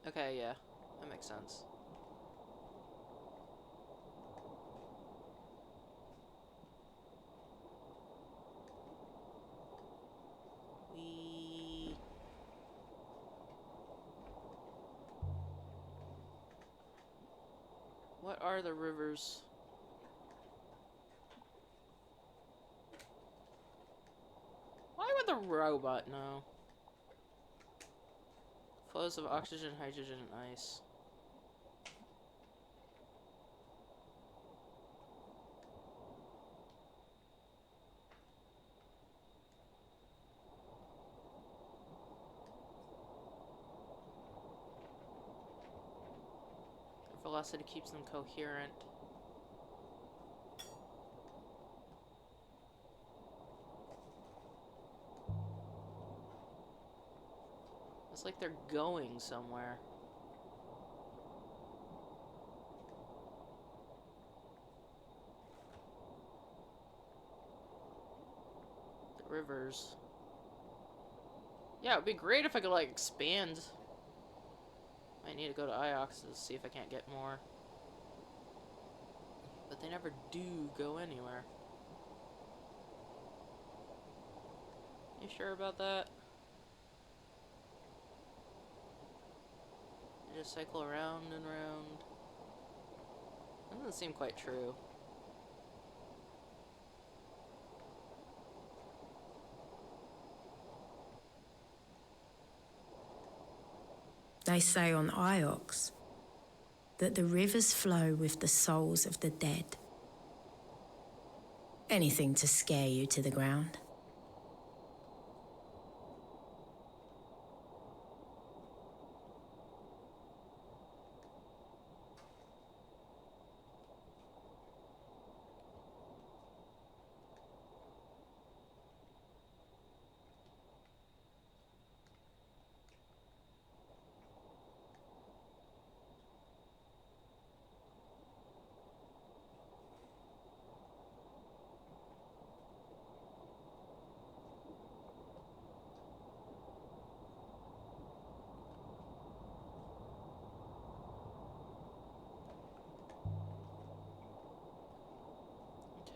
Okay, yeah. That makes sense. What are the rivers? Why would the robot know? Flows of oxygen, hydrogen, and ice. Their velocity keeps them coherent. It's like they're going somewhere. The rivers. Yeah, it'd be great if I could, like, expand. Might need to go to Iox to see if I can't get more. But they never do go anywhere. You sure about that? They just cycle around and around. That doesn't seem quite true. They say on Iox that the rivers flow with the souls of the dead. Anything to scare you to the ground.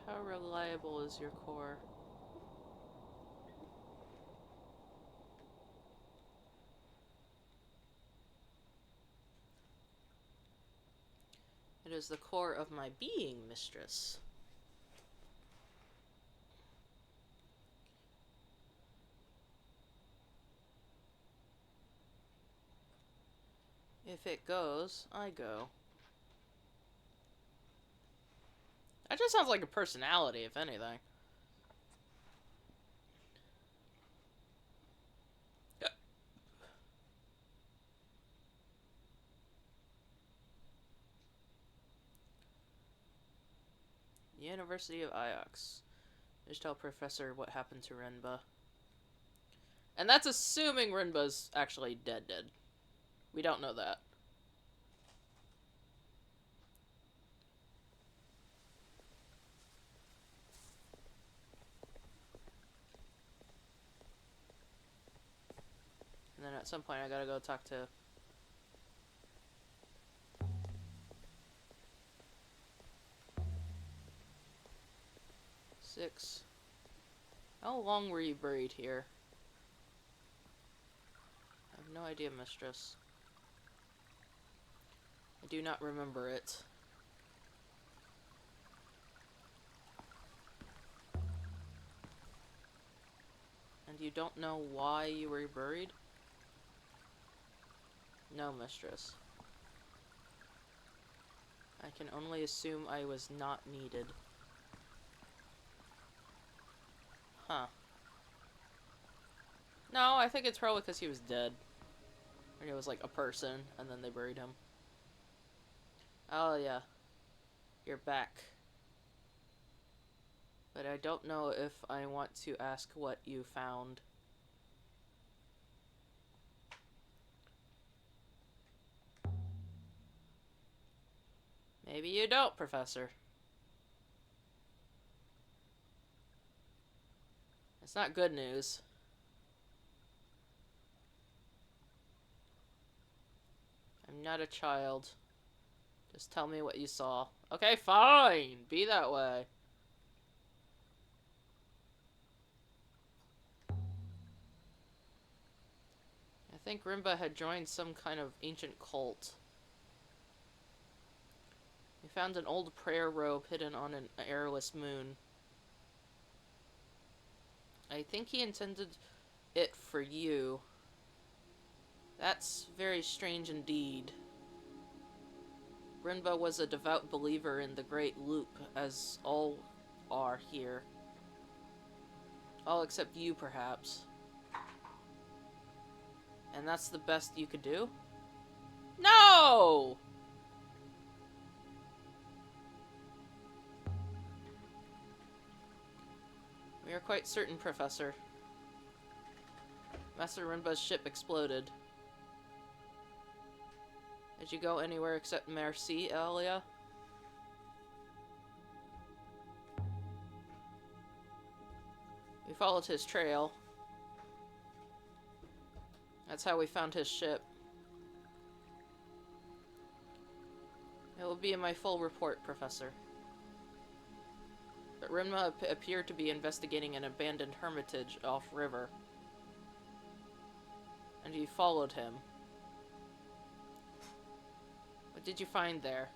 How reliable is your core? It is the core of my being, mistress. If it goes, I go. That just sounds like a personality, if anything. University of Iox. Just tell Professor what happened to Rinba. And that's assuming Rinba's actually dead. We don't know that. And then at some point I gotta go talk to... Six. How long were you buried here? I have no idea, mistress. I do not remember it. And you don't know why you were buried? No, mistress. I can only assume I was not needed. Huh. No, I think it's probably because he was dead. Or he was like a person, and then they buried him. Oh yeah. You're back. But I don't know if I want to ask what you found. Maybe you don't, Professor. It's not good news. I'm not a child. Just tell me what you saw. Okay, fine. Be that way. I think Rinba had joined some kind of ancient cult. We found an old prayer robe hidden on an airless moon. I think he intended it for you. That's very strange indeed. Rinba was a devout believer in the Great Loop, as all are here. All except you, perhaps. And that's the best you could do? No! We are quite certain, Professor. Master Rinba's ship exploded. Did you go anywhere except Merci, Elia? We followed his trail. That's how we found his ship. It will be in my full report, Professor. Rinma appeared to be investigating an abandoned hermitage off-river. And you followed him. What did you find there?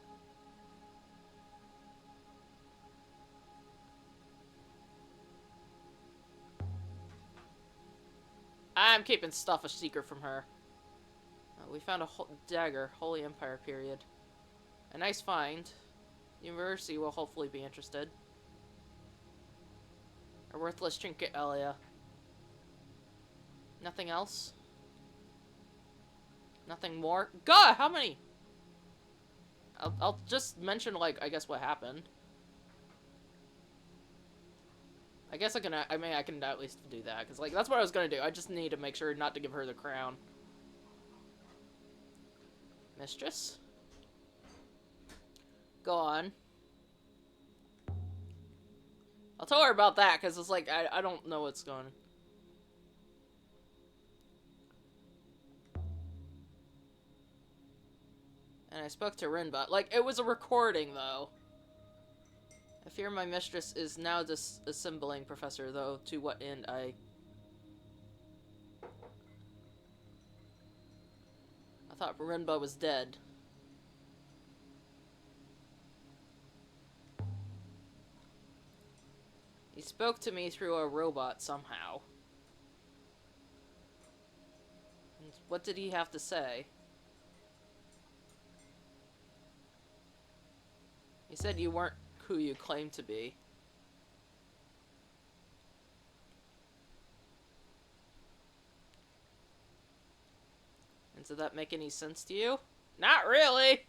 I'm keeping stuff a secret from her. We found a dagger, Holy Empire period. A nice find. The university will hopefully be interested. A worthless trinket, Elia. Nothing else? Nothing more? God, how many? I'll just mention, like, I guess what happened. I guess I can at least do that, because, like, that's what I was gonna do. I just need to make sure not to give her the crown. Mistress? Go on. I'll tell her about that, because it's like, I don't know what's going on. And I spoke to Rinba. Like, it was a recording, though. I fear my mistress is now disassembling, Professor, though to what end I thought Rinba was dead. He spoke to me through a robot somehow. And what did he have to say? He said you weren't who you claimed to be. And did that make any sense to you? Not really!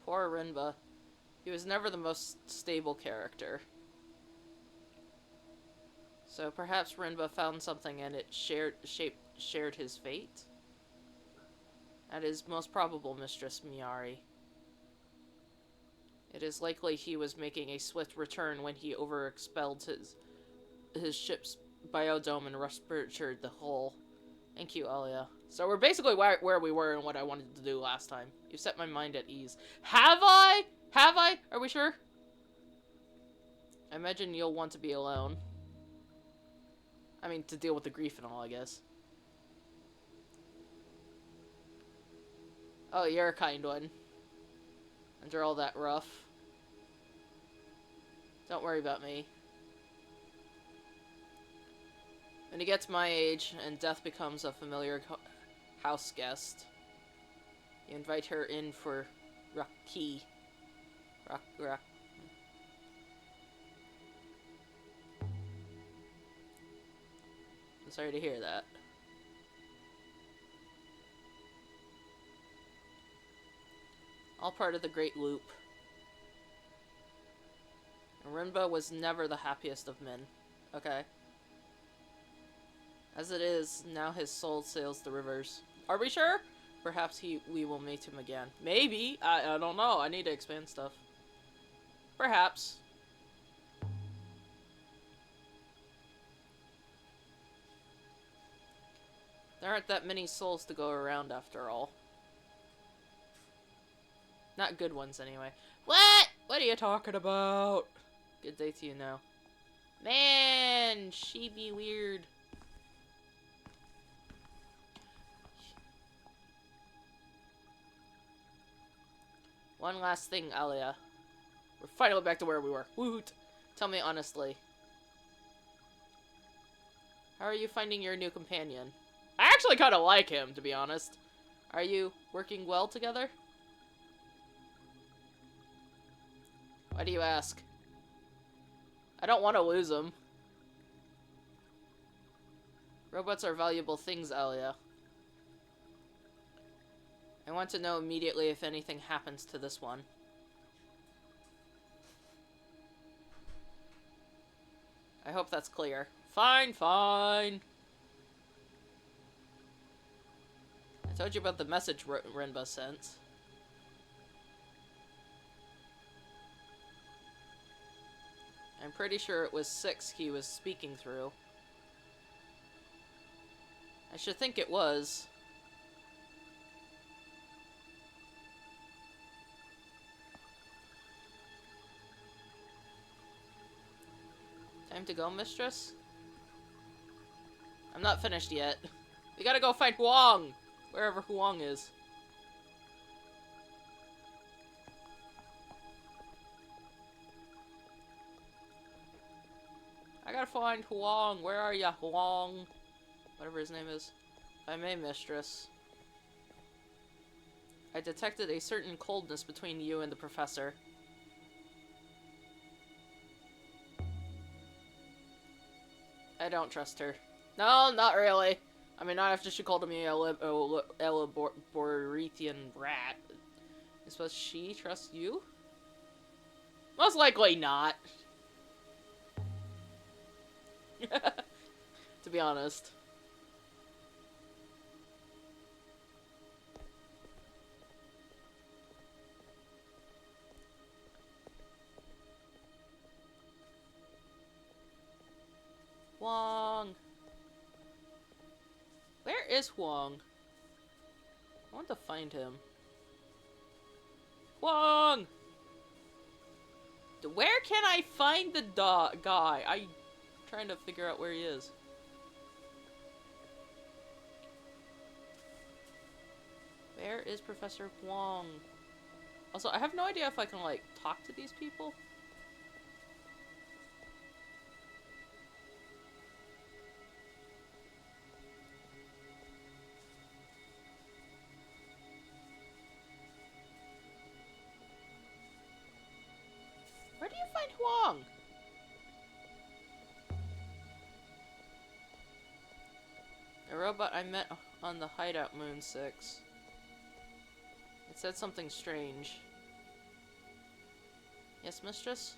Poor Rinba. He was never the most stable character. So perhaps Rinba found something and it shared his fate? That is most probable, Mistress Miyari. It is likely he was making a swift return when he overexpelled his ship's biodome and ruptured the hull. Thank you, Elia. So we're basically where we were and what I wanted to do last time. You set my mind at ease. Have I? Have I? Are we sure? I imagine you'll want to be alone. I mean, to deal with the grief and all, I guess. Oh, you're a kind one. Under all that rough. Don't worry about me. When he gets my age and death becomes a familiar house guest, you invite her in for Raki. Rock. I'm sorry to hear that. All part of the Great Loop. Rinba was never the happiest of men. Okay. As it is, now his soul sails the rivers. Are we sure? Perhaps we will meet him again. Maybe. I don't know. I need to expand stuff. Perhaps. There aren't that many souls to go around after all. Not good ones, anyway. What? What are you talking about? Good day to you now. Man, she be weird. One last thing, Elia. We're finally back to where we were. Woot! Tell me honestly. How are you finding your new companion? I actually kind of like him, to be honest. Are you working well together? Why do you ask? I don't want to lose him. Robots are valuable things, Elia. I want to know immediately if anything happens to this one. I hope that's clear. Fine. I told you about the message Rinba sent. I'm pretty sure it was 6 he was speaking through. I should think it was. Time to go, mistress? I'm not finished yet. We gotta go find Huang! Wherever Huang is. I gotta find Huang. Where are ya, Huang? Whatever his name is. If I may, mistress. I detected a certain coldness between you and the professor. I don't trust her. No, not really. I mean, not after she called me a Elaborithian rat. I suppose she trusts you? Most likely not. To be honest. Huang. Where is Huang? I want to find him. Huang! Where can I find the guy? I'm trying to figure out where he is. Where is Professor Huang? Also, I have no idea if I can, like, talk to these people. Where do you find Huang? A robot I met on the hideout Moon 6. It said something strange. Yes, mistress?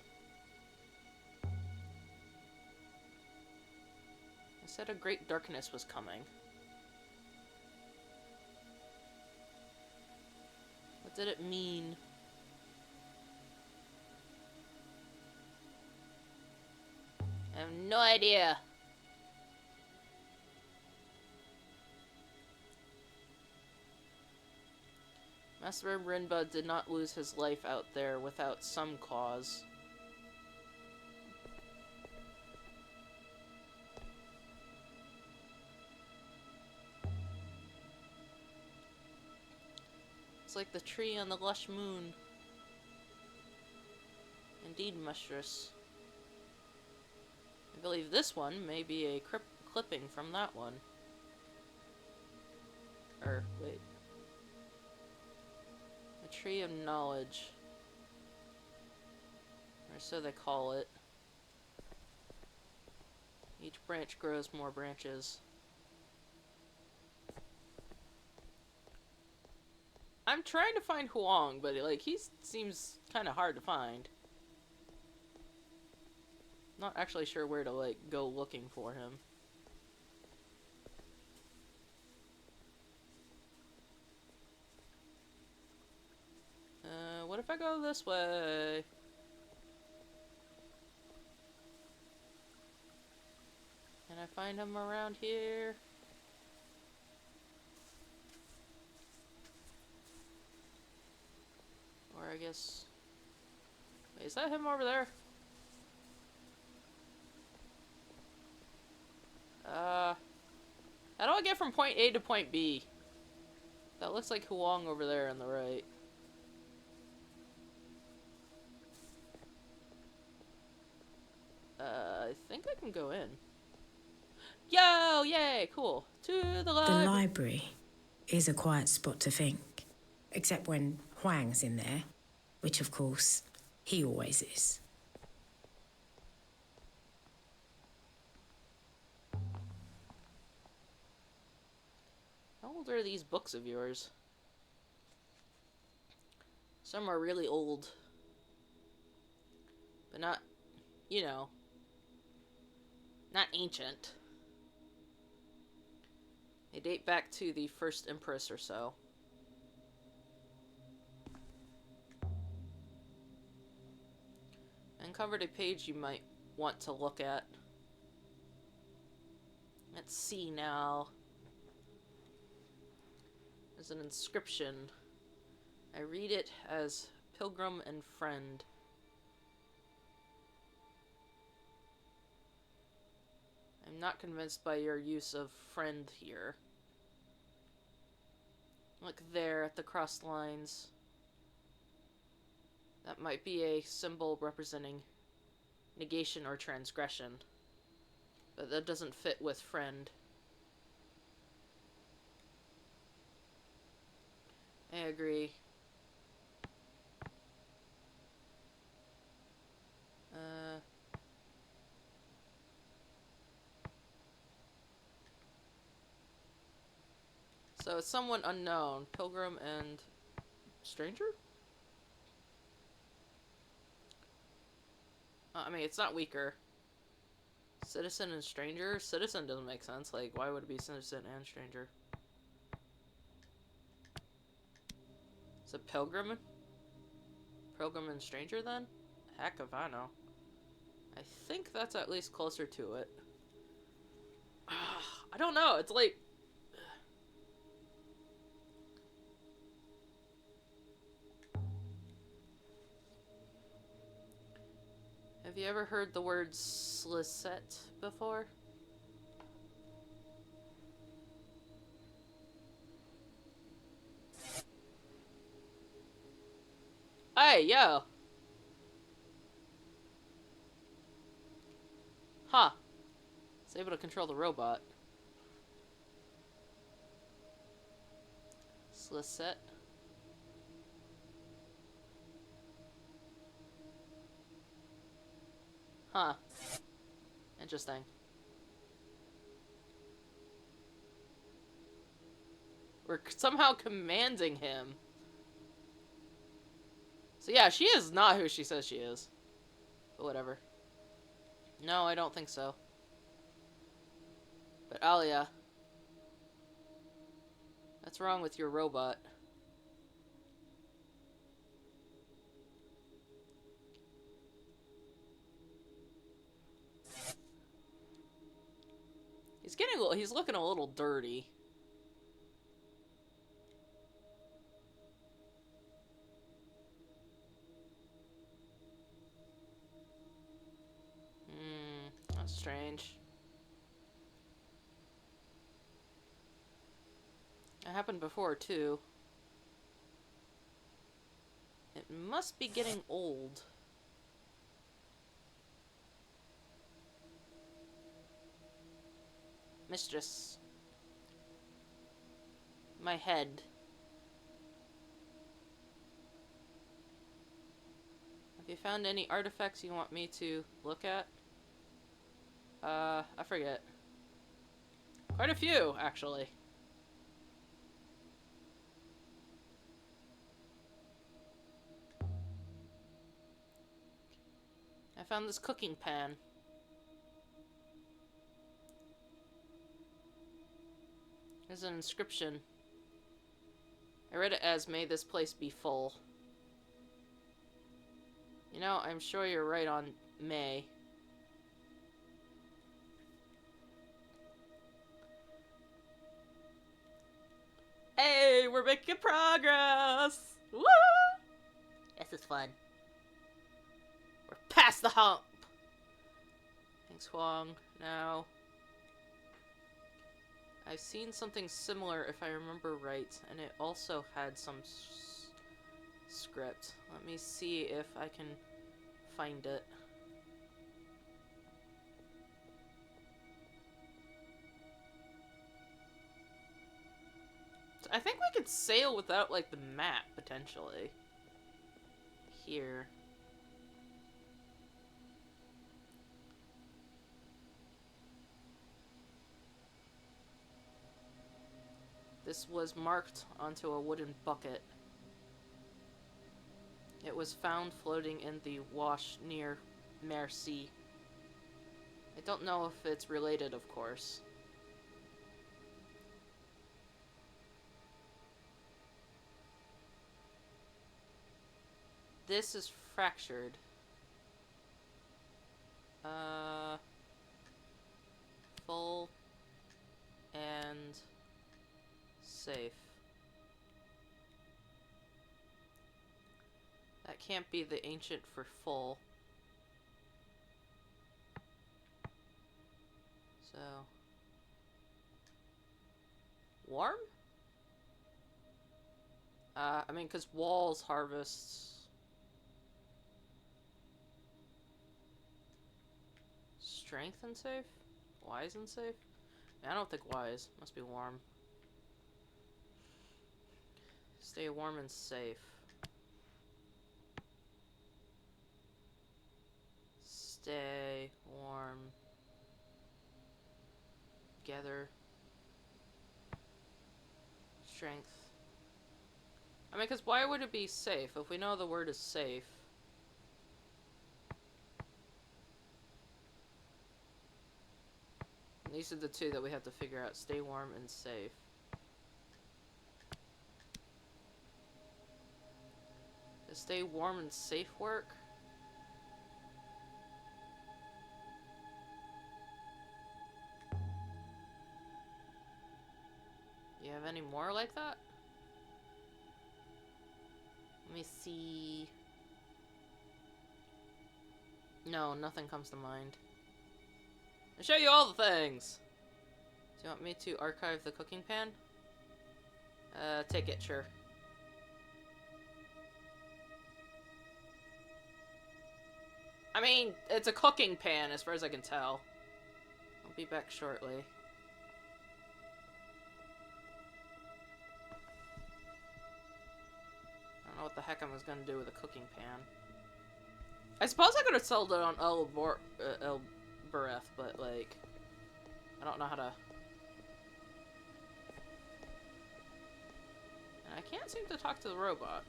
It said a great darkness was coming. What did it mean? I have no idea. Master Rinba did not lose his life out there without some cause. It's like the tree on the lush moon. Indeed, mistress. I believe this one may be a clipping from that one. Or, wait. The Tree of Knowledge. Or so they call it. Each branch grows more branches. I'm trying to find Huang, but like he seems kind of hard to find. Not actually sure where to like go looking for him. What if I go this way? Can I find him around here? Or I guess... Wait, is that him over there? How do I get from point A to point B? That looks like Huang over there on the right. I think I can go in. Yo! Yay! Cool. To the library. The library is a quiet spot to think. Except when Huang's in there. Which, of course, he always is. How old are these books of yours? Some are really old. But not, you know, not ancient. They date back to the first Empress or so. Uncovered a page you might want to look at. Let's see now. There's an inscription. I read it as Pilgrim and Friend. I'm not convinced by your use of friend here. Look there at the crossed lines. That might be a symbol representing negation or transgression. But that doesn't fit with friend. I agree. So it's someone unknown. Pilgrim and stranger? I mean, it's not weaker. Citizen and stranger? Citizen doesn't make sense. Like, why would it be citizen and stranger? Is it pilgrim? Pilgrim and stranger then? Heck if I know. I think that's at least closer to it. I don't know. It's like... Have you ever heard the word slisette before? Hey, yo! Huh. It's able to control the robot. Slisette. Huh. Interesting. We're somehow commanding him. So yeah, she is not who she says she is. But whatever. No, I don't think so. But Alia. What's wrong with your robot? He's looking a little dirty. That's strange. That happened before, too. It must be getting old. Mistress. My head. Have you found any artifacts you want me to look at? I forget. Quite a few, actually. I found this cooking pan. There's an inscription. I read it as, "May this place be full." You know, I'm sure you're right on May. Hey, we're making progress! Woo! This is fun. We're past the hump! Thanks, Huang. Now... I've seen something similar, if I remember right, and it also had some script. Let me see if I can find it. I think we could sail without, like, the map, potentially. Here. This was marked onto a wooden bucket. It was found floating in the wash near Merci. I don't know if it's related, of course. This is fractured. Full and safe. can't be the ancient for full. So... warm? I mean, because walls harvests... strength and safe? Wise and safe? I don't think wise. Must be warm. Stay warm and safe. Stay warm. Gather. Strength. I mean, because why would it be safe? If we know the word is safe. These are the two that we have to figure out. Stay warm and safe. Does stay warm and safe work? You have any more like that? Let me see. No, nothing comes to mind. I'll show you all the things! Do you want me to archive the cooking pan? Take it, sure. I mean, it's a cooking pan as far as I can tell. I'll be back shortly. I don't know what the heck I was gonna do with a cooking pan. I suppose I could have sold it on Elbereth, but, like, I don't know how to... And I can't seem to talk to the robot.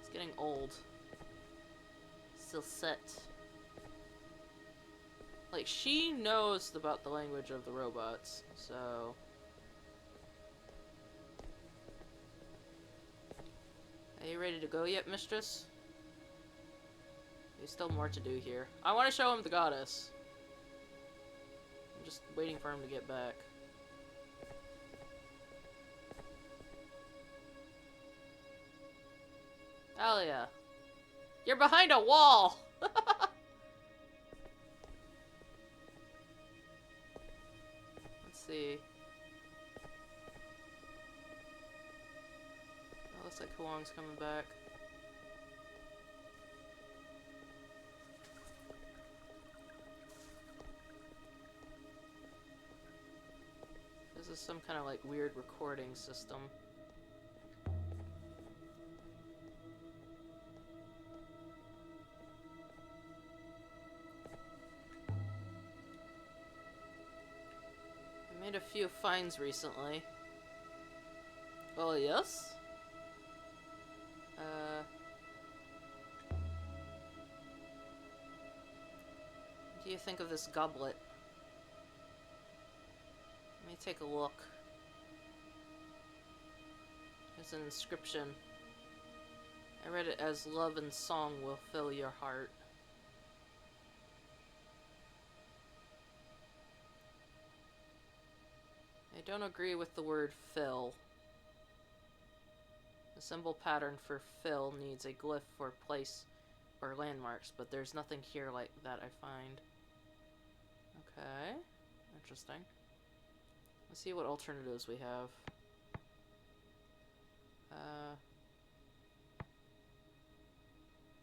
It's getting old. Still set. Like, she knows about the language of the robots, so... Are you ready to go yet, mistress? There's still more to do here. I want to show him the goddess. I'm just waiting for him to get back. Alia. You're behind a wall! Let's see. Oh, looks like Huang's coming back. This is some kind of like weird recording system. I made a few finds recently. Oh, yes? What do you think of this goblet? Let me take a look. There's an inscription. I read it as love and song will fill your heart. I don't agree with the word fill. The symbol pattern for fill needs a glyph for place or landmarks, but there's nothing here like that I find. Okay, interesting. Let's see what alternatives we have.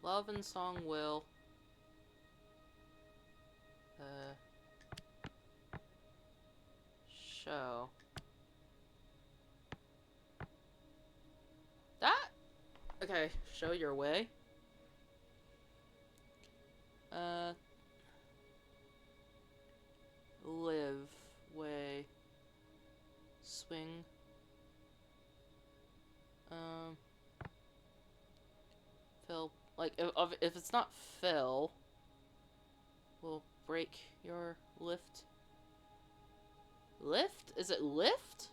Love and song will. Show. That? Okay, show your way. Live. Way. Swing. Fill. Like, if it's not fill, we'll break your lift. Lift? Is it lift?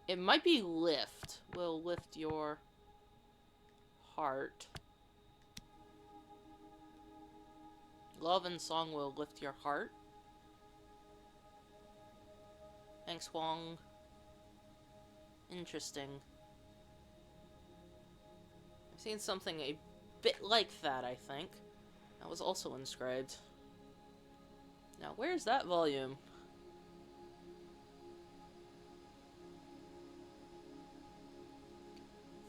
It might be lift. We'll lift your heart. Love and song will lift your heart. Thanks, Huang. Interesting. Seen something a bit like that, I think. That was also inscribed. Now, where's that volume?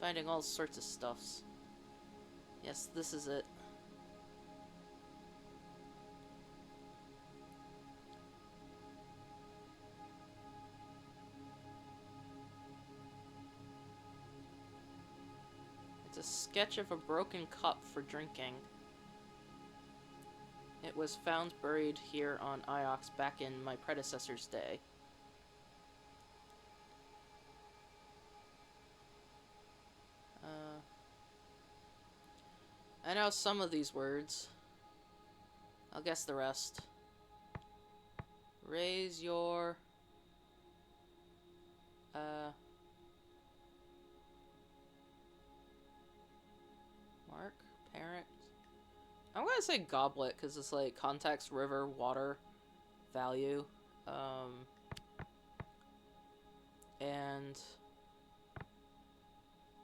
Finding all sorts of stuffs. Yes, this is it. It's a sketch of a broken cup for drinking. It was found buried here on Iox back in my predecessor's day. I know some of these words. I'll guess the rest. Raise your... Mark? Parent? I'm gonna say goblet, because it's like context, river, water, value. And...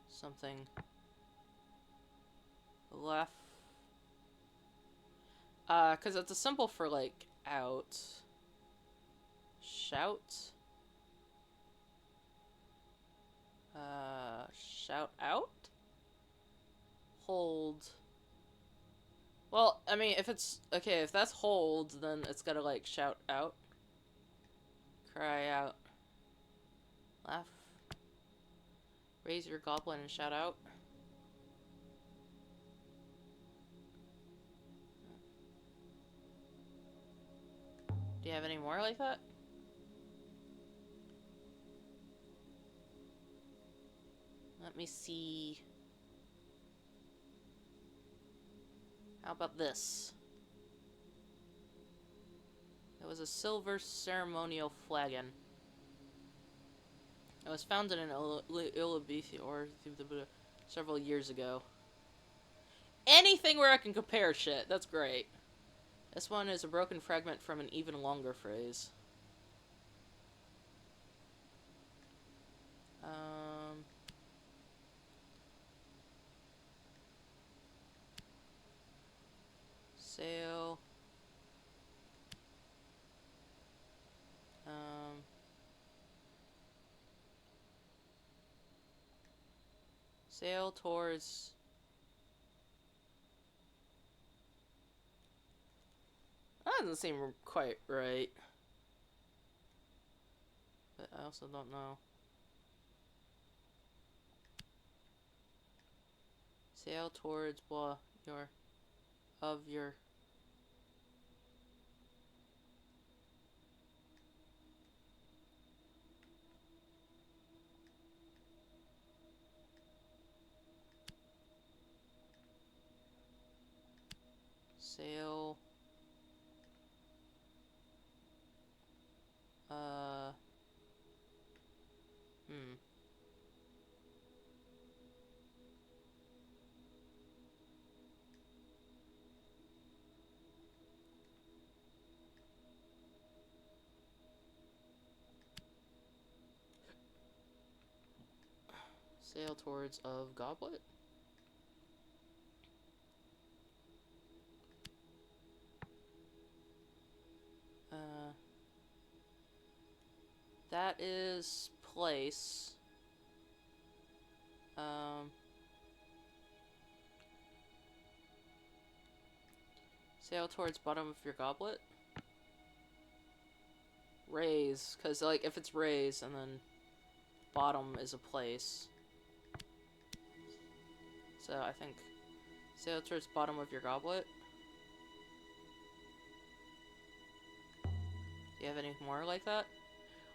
something... left. Because it's a symbol for, like, out. Shout? Shout out? Hold. Well, I mean, if it's... okay, if that's hold, then it's gotta, like, shout out. Cry out. Laugh. Raise your goblin and shout out. Do you have any more like that? Let me see. How about this? It was a silver ceremonial flagon. It was found in an Illibithi or several years ago. Anything where I can compare shit. That's great. This one is a broken fragment from an even longer phrase. Sail. Sail towards... that doesn't seem quite right. But I also don't know. Sail towards blah your of your sail sail towards of goblet. That is place. Sail towards bottom of your goblet. Raise, because like if it's raise and then bottom is a place. So I think sail towards bottom of your goblet. Do you have any more like that?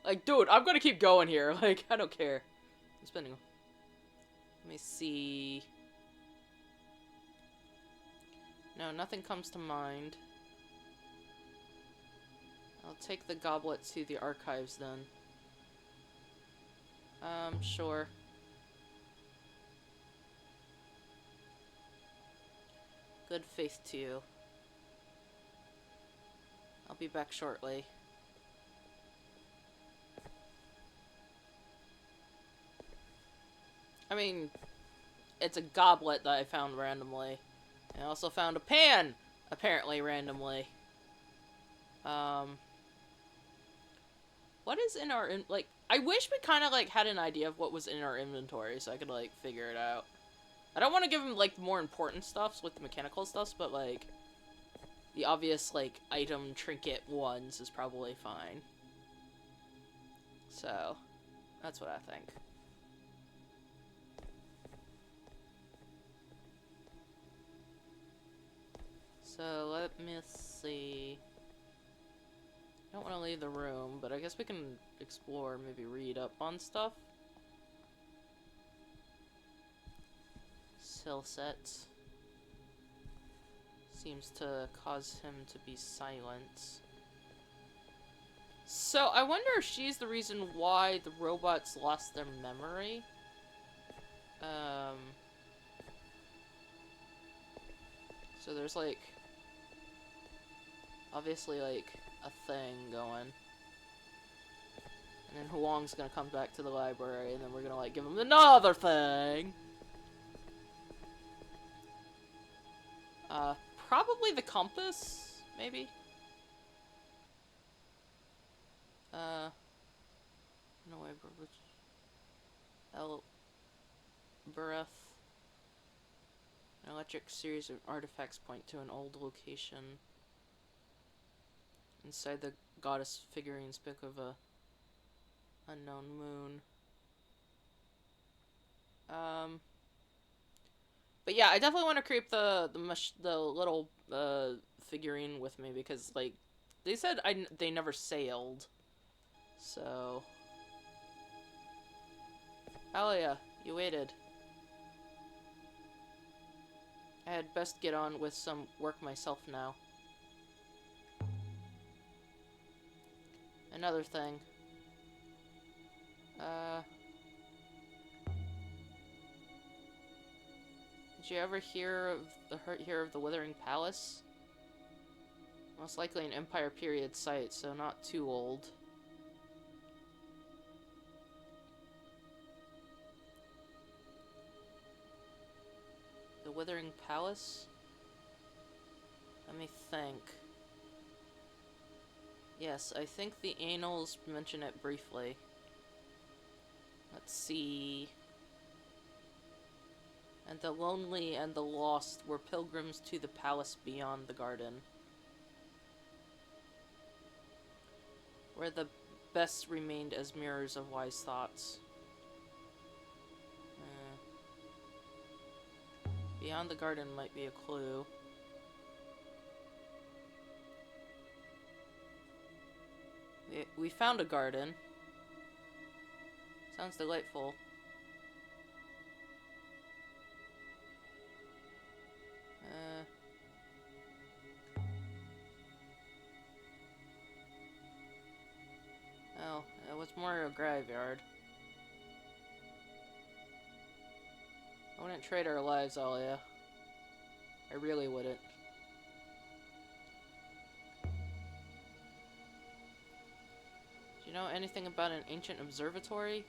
Like, dude, I'm gonna keep going here. Like, I don't care. I'm spending... let me see... no, nothing comes to mind. I'll take the goblet to the archives then. Sure. Good faith to you. I'll be back shortly. I mean, it's a goblet that I found randomly. I also found a pan, apparently randomly. What is in our like? I wish we kind of like had an idea of what was in our inventory so I could like figure it out. I don't want to give him like more important stuffs with the mechanical stuffs, but like the obvious like item trinket ones is probably fine. So that's what I think. So let me see. I don't want to leave the room, but I guess we can explore, maybe read up on stuff. Silset seems to cause him to be silent. So I wonder if she's the reason why the robots lost their memory. So there's like obviously like a thing going. And then Huang's gonna come back to the library and then we're gonna like give him another thing. Probably the compass, maybe? No way, Bereth. An electric series of artifacts point to an old location. Inside the goddess figurine spoke of a unknown moon. But yeah, I definitely want to creep the little figurine with me because like they said they never sailed. So Alia, you waited. I had best get on with some work myself now. Another thing. Did you ever hear of the Withering Palace? Most likely an Empire period site, so not too old. The Withering Palace? Let me think. Yes, I think the Annals mention it briefly. Let's see. And the lonely and the lost were pilgrims to the palace beyond the garden, where the best remained as mirrors of wise thoughts. Beyond the garden might be a clue. We found a garden. Sounds delightful. Oh, it was more a graveyard. I wouldn't trade our lives, Alia. I really wouldn't. Do you know anything about an ancient observatory?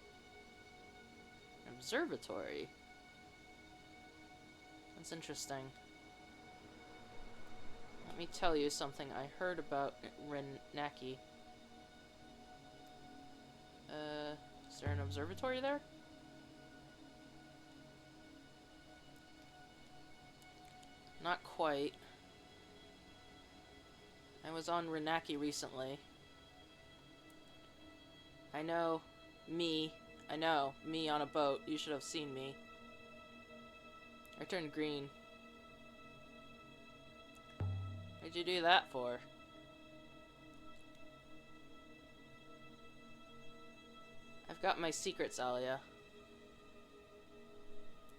An observatory? That's interesting. Let me tell you something I heard about Renaki. Is there an observatory there? Not quite. I was on Renaki recently. I know me on a boat. You should have seen me. I turned green. What'd you do that for? I've got my secrets, Alia.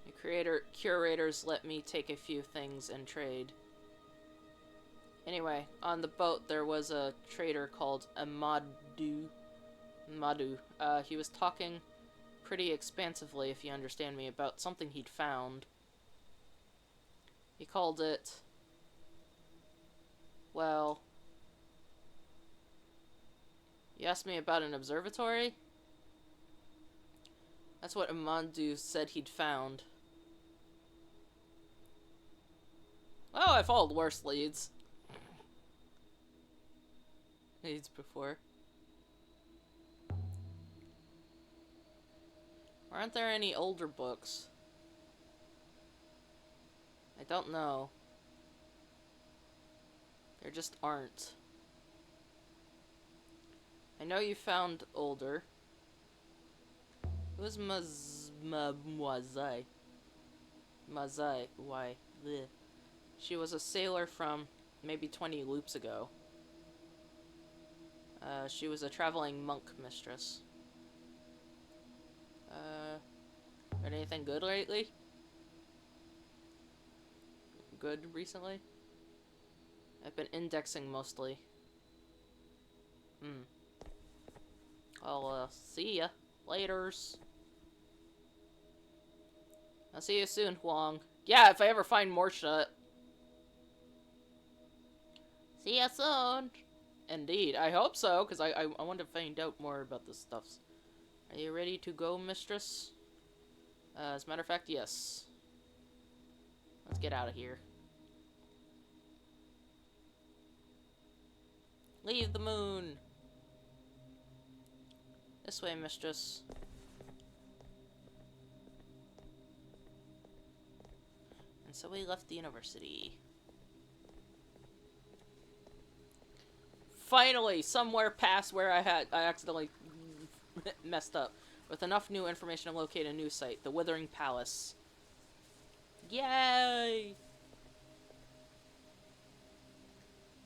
The curators let me take a few things and trade. Anyway, on the boat there was a trader called Madu. He was talking pretty expansively, if you understand me, about something he'd found. He called it... well... You asked me about an observatory? That's what Amandu said he'd found. Oh, I followed worse leads before. Aren't there any older books? I don't know. There just aren't. I know you found older. Who's Mazai? Mazai. Why? Bleh. She was a sailor from maybe 20 loops ago. She was a traveling monk mistress. Read anything good lately? Good recently? I've been indexing mostly. I'll, see ya. Laters. I'll see you soon, Huang. Yeah, if I ever find more shit. See ya soon. Indeed. I hope so, because I want to find out more about this stuff. Are you ready to go, mistress? As a matter of fact, yes. Let's get out of here. Leave the moon. This way, mistress. And so we left the university. Finally, somewhere past where I accidentally messed up. With enough new information to locate a new site, the Withering Palace. Yay!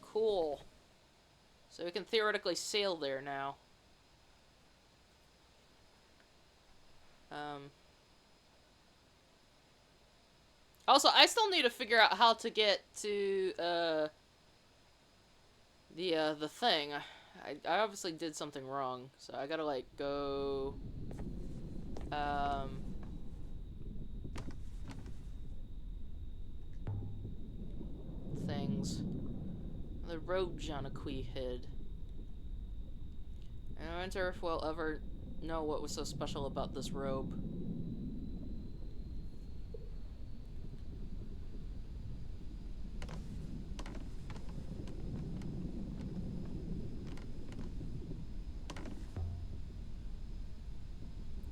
Cool. So we can theoretically sail there now. Also, I still need to figure out how to get to, the thing. I obviously did something wrong, so I gotta, like, go, things. The robe Janaqui hid. And I wonder if we'll ever know what was so special about this robe.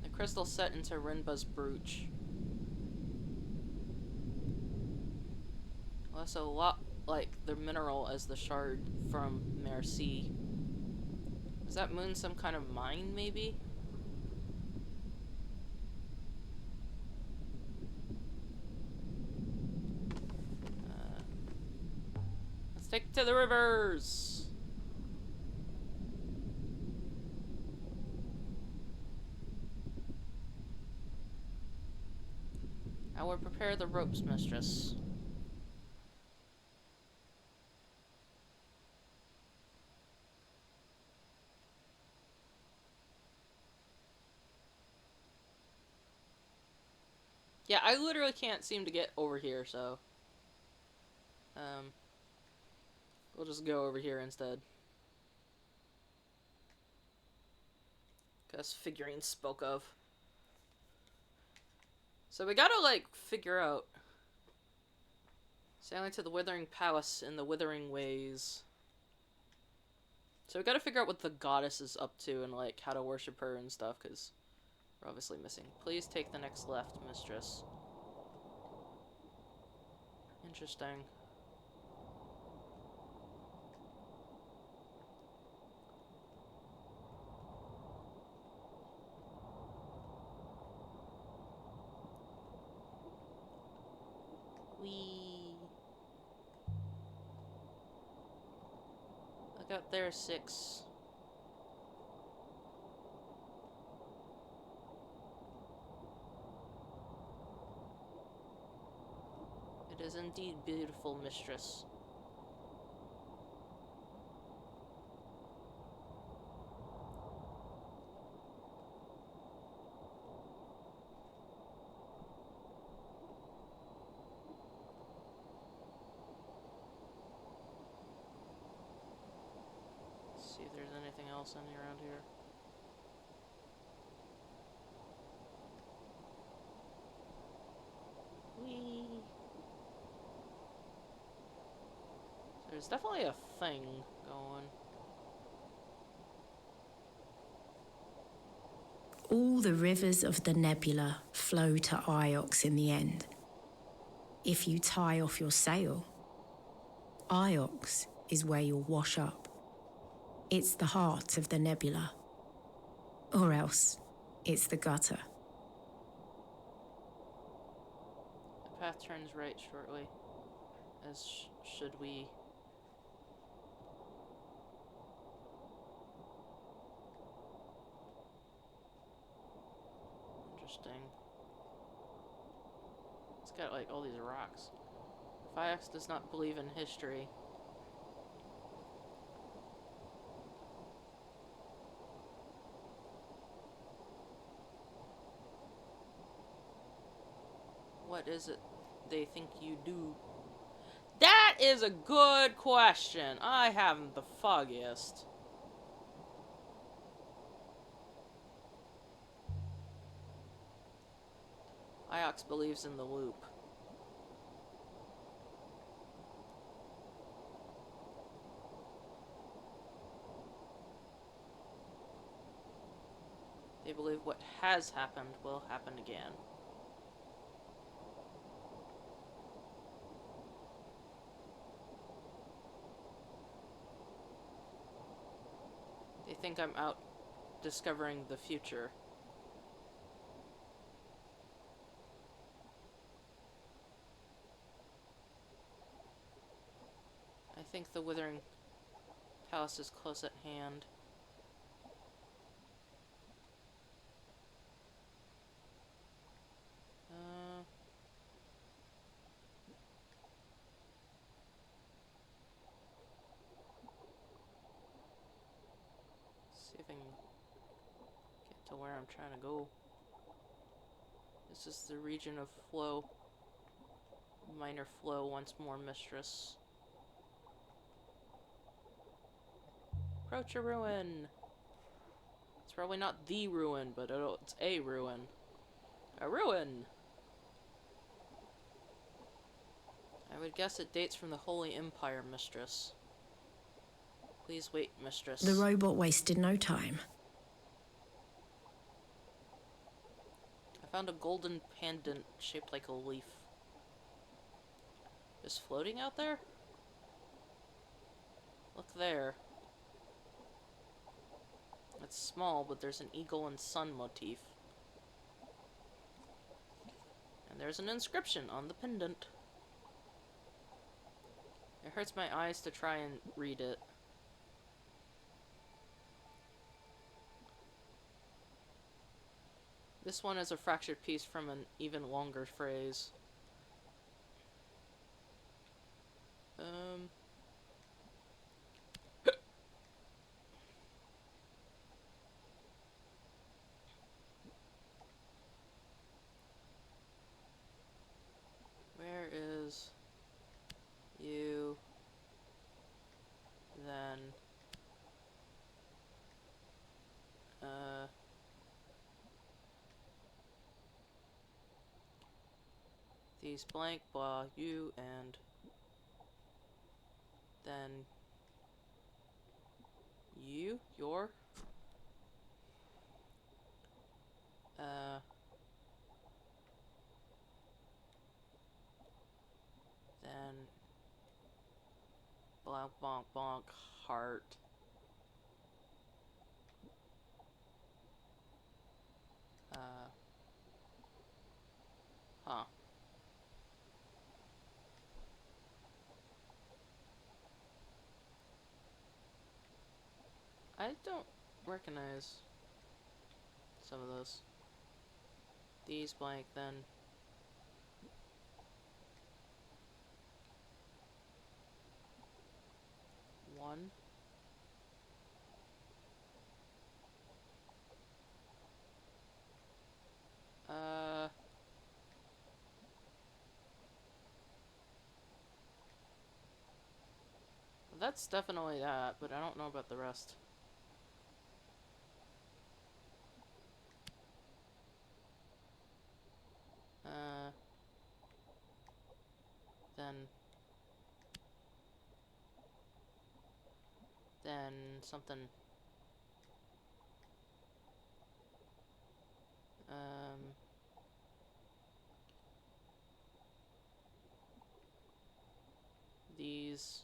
The crystal set into Rinba's brooch. Well, that's a lot like the mineral as the shard from Merci. Is that moon some kind of mine, maybe? Let's take it to the rivers! I will prepare the ropes, mistress. Yeah, I literally can't seem to get over here, so... we'll just go over here instead. Because figurines spoke of. So we gotta, like, figure out... Sailing to the Withering Palace in the Withering Ways. So we gotta figure out what the goddess is up to and, like, how to worship her and stuff, because we're obviously missing. Please take the next left, mistress. Interesting. Whee! Look out there, 6. It is indeed beautiful, mistress. Let's see if there's anything else any around here. Whee! There's definitely a thing going. All the rivers of the nebula flow to Iox in the end. If you tie off your sail, Iox is where you'll wash up. It's the heart of the nebula. Or else, it's the gutter. The path turns right shortly. As should we. Interesting. It's got like all these rocks. Iox does not believe in history. What is it they think you do? That is a good question. I haven't the foggiest. Iox believes in the loop. They believe what has happened will happen again. They think I'm out discovering the future. I think the Withering Palace is close at hand. See if I can get to where I'm trying to go. This is the region of flow. Minor flow once more, mistress. Approach a ruin. It's probably not the ruin, but it's a ruin. A ruin! I would guess it dates from the Holy Empire, mistress. Please wait, mistress. The robot wasted no time. I found a golden pendant shaped like a leaf. Just floating out there? Look there. It's small, but there's an eagle and sun motif. And there's an inscription on the pendant. It hurts my eyes to try and read it. This one is a fractured piece from an even longer phrase. Where is you then these blank blah you and then your then bonk bonk bonk heart huh. I don't recognize some of those. These blank then one. That's definitely that, but I don't know about the rest. Then Then something. These.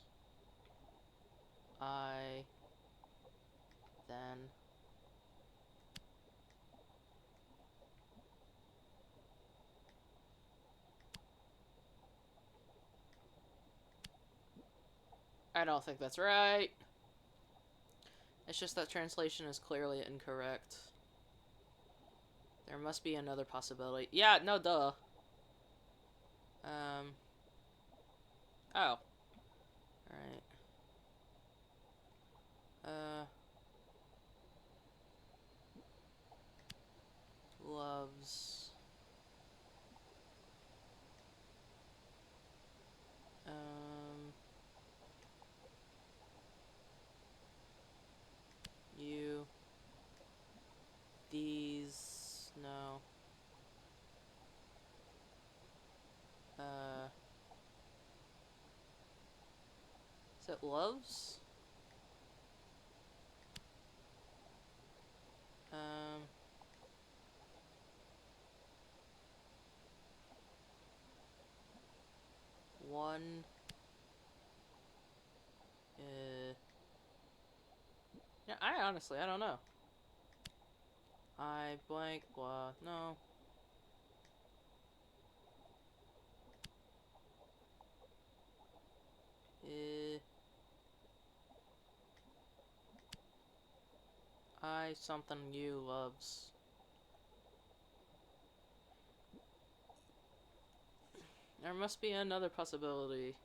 Then. I don't think that's right. It's just that translation is clearly incorrect. There must be another possibility. Yeah, no, duh. Oh. Alright. Loves. You. These. No. Is it loves? One. Yeah, I don't know. I blank, blah, no. I something you loves. There must be another possibility.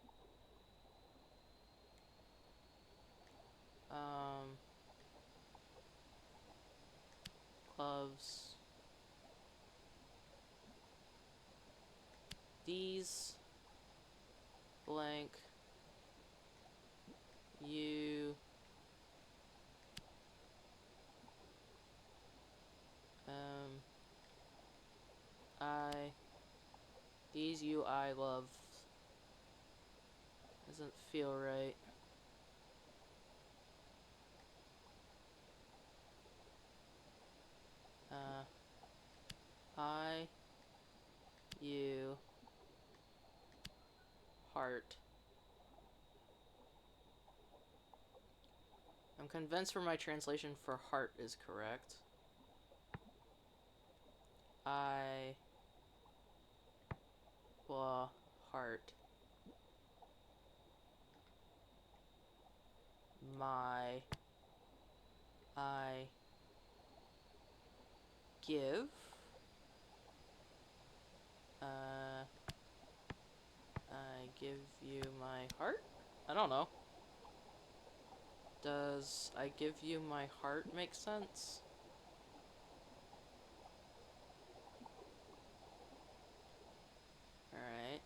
Loves. These. Blank. You. I. These you I love. Doesn't feel right. I. You. Heart. I'm convinced my translation for heart is correct. I. Blah. Heart. My. I. Give. I give you my heart? I don't know. Does I give you my heart make sense? Alright.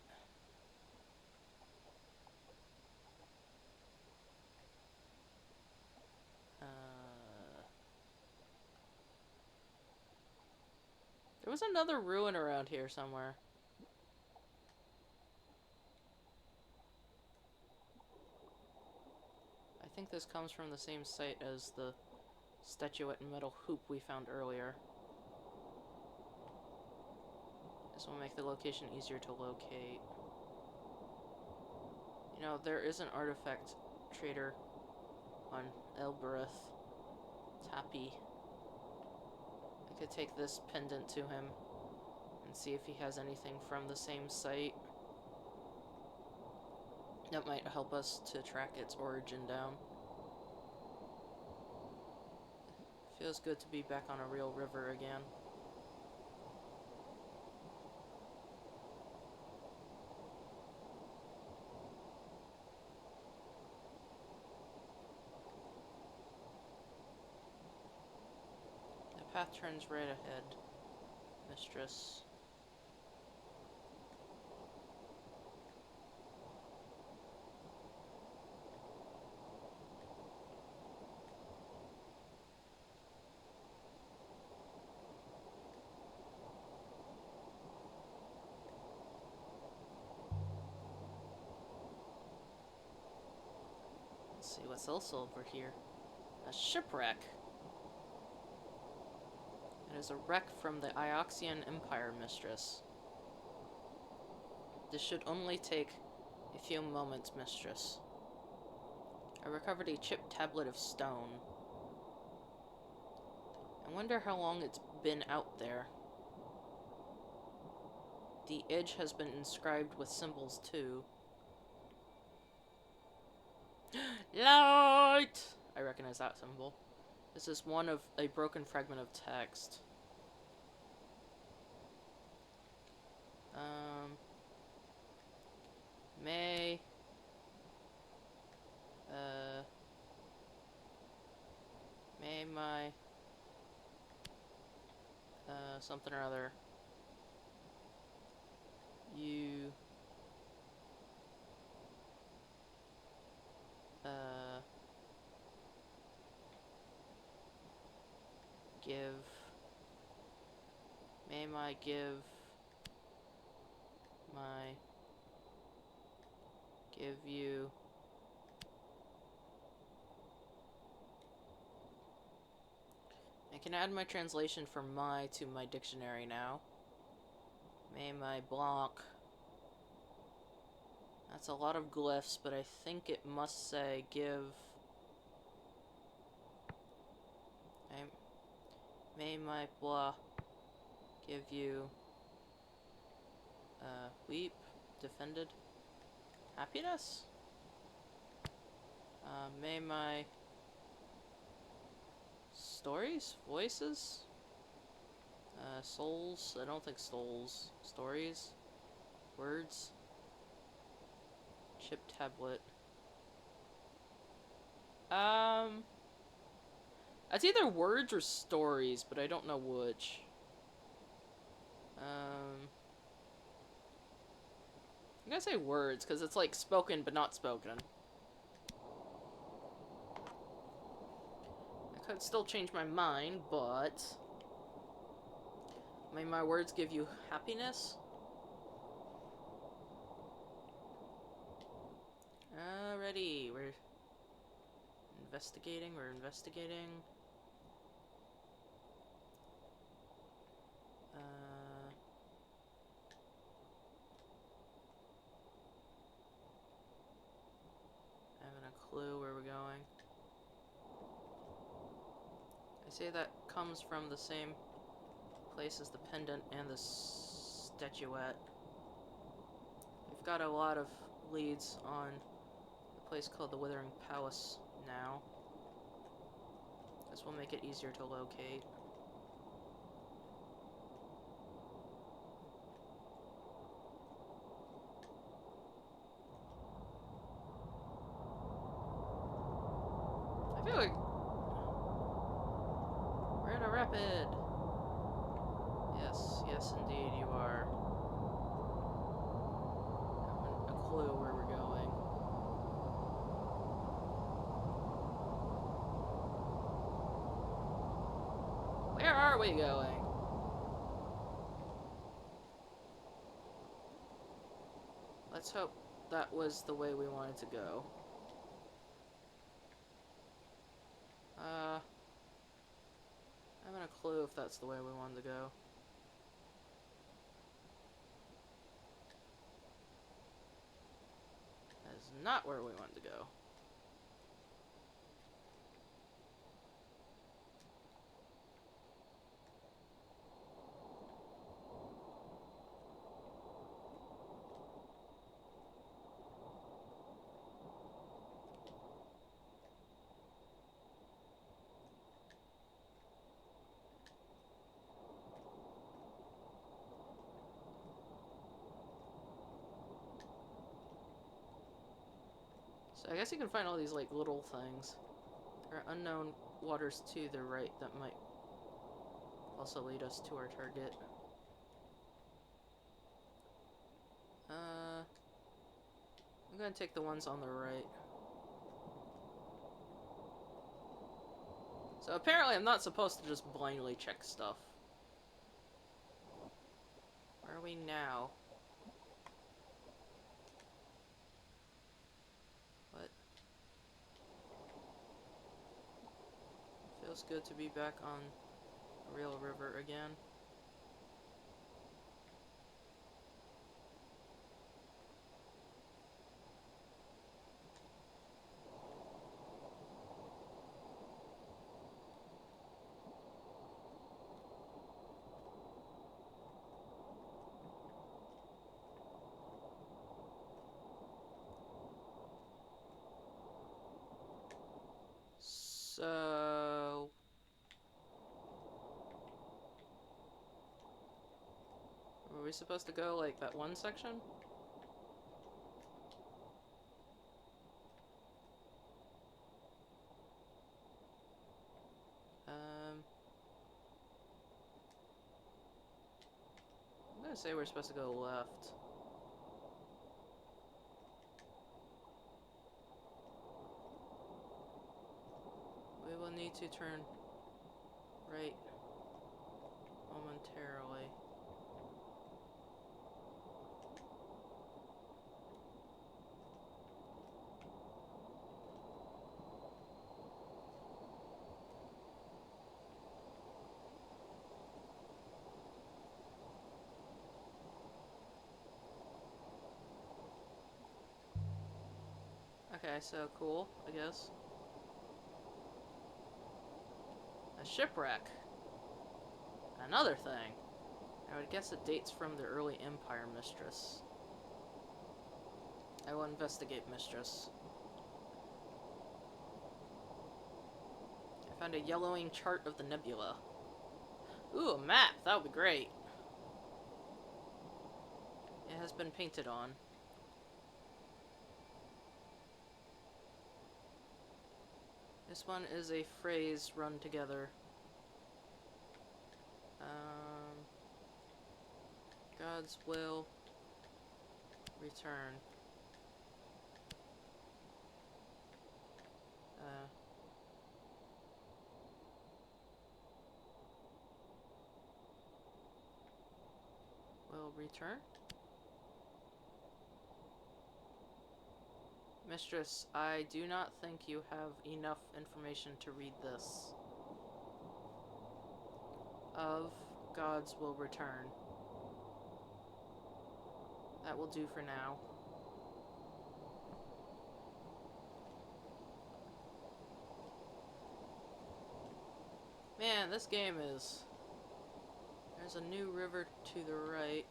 There was another ruin around here somewhere. I think this comes from the same site as the statuette and metal hoop we found earlier. This will make the location easier to locate. You know, there is an artifact trader on Elbereth. Tappy. I could take this pendant to him and see if he has anything from the same site. That might help us to track its origin down. Feels good to be back on a real river again. The path turns right ahead, mistress. Let's see what's also over here. A shipwreck. It is a wreck from the Ioxian Empire, Mistress. This should only take a few moments, Mistress. I recovered a chipped tablet of stone. I wonder how long it's been out there. The edge has been inscribed with symbols, too. Light! I recognize that symbol. This is one of a broken fragment of text. May... May my... something or other. You... give... May my give... my... give you... I can add my translation for my to my dictionary now. May my block... That's a lot of glyphs, but I think it must say give... May my blah give you weep, defended, happiness? May my stories, voices, souls, I don't think souls, stories, words, chip tablet. It's either words or stories, but I don't know which. I'm gonna say words, because it's like spoken but not spoken. I could still change my mind, but... May my words give you happiness? Alrighty, we're investigating. Having a clue where we're going. I say that comes from the same place as the pendant and the statuette. We've got a lot of leads on a place called the Withering Palace now. This will make it easier to locate. I feel like we're in a rapid. Yes, indeed, you are. Having a clue where we're going. Where are we going? Let's hope that was the way we wanted to go. I haven't a clue if that's the way we wanted to go. That is not where we wanted to go. So I guess you can find all these like little things. There are unknown waters to the right that might also lead us to our target. I'm gonna take the ones on the right. So apparently I'm not supposed to just blindly check stuff. Where are we now? What? Feels good to be back on a real river again. So... were we supposed to go, like, that one section? I'm gonna say we're supposed to go left. We will need to turn right momentarily. Okay, so cool, I guess. A shipwreck. Another thing. I would guess it dates from the early Empire, Mistress. I will investigate, Mistress. I found a yellowing chart of the nebula. Ooh, a map! That would be great. It has been painted on. This one is a phrase run together. God's will return. Will return? Mistress, I do not think you have enough information to read this. Of God's will return. That will do for now. Man, this game is... There's a new river to the right.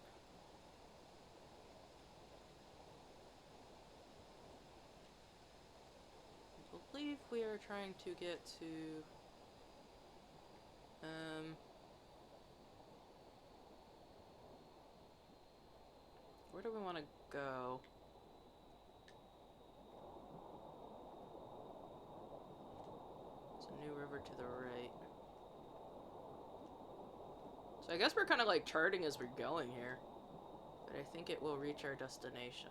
I believe we are trying to get to... where do we want to go? It's a new river to the right. So I guess we're kind of like charting as we're going here. But I think it will reach our destination.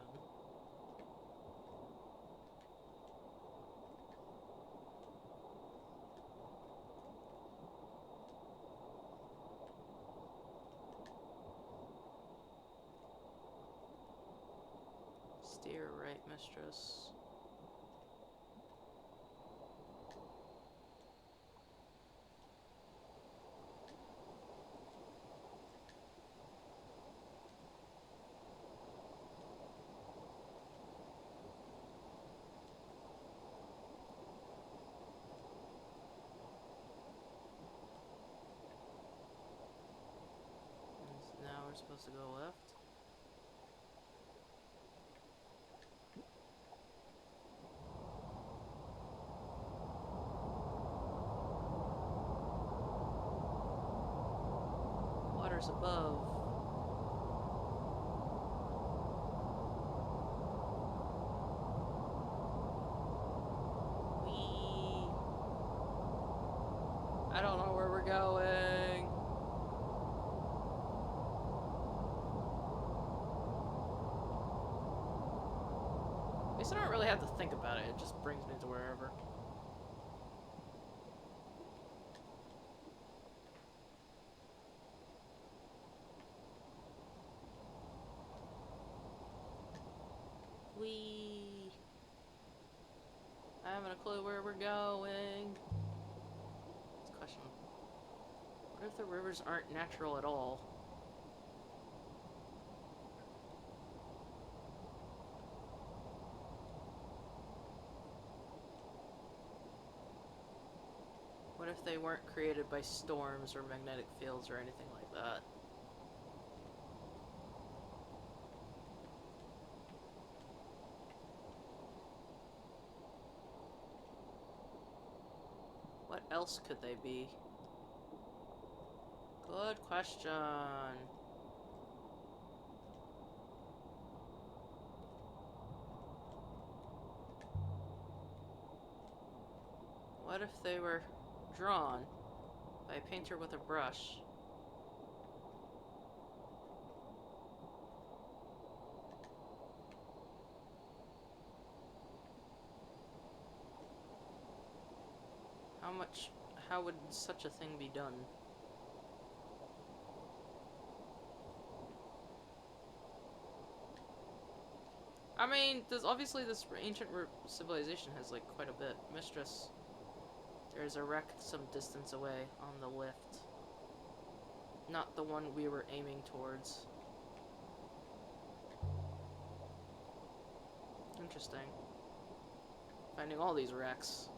Steer right, Mistress. And now we're supposed to go left. Waters above. Whee! I don't know where we're going. At least I don't really have to think about it. It just brings me to wherever. Whee! I haven't a clue where we're going. Let's What if the rivers aren't natural at all? What if they weren't created by storms or magnetic fields or anything like that? What else could they be? Good question. What if they were drawn by a painter with a brush? How would such a thing be done? I mean, obviously this ancient civilization has like quite a bit. Mistress, there's a wreck some distance away on the lift. Not the one we were aiming towards. Interesting. Finding all these wrecks.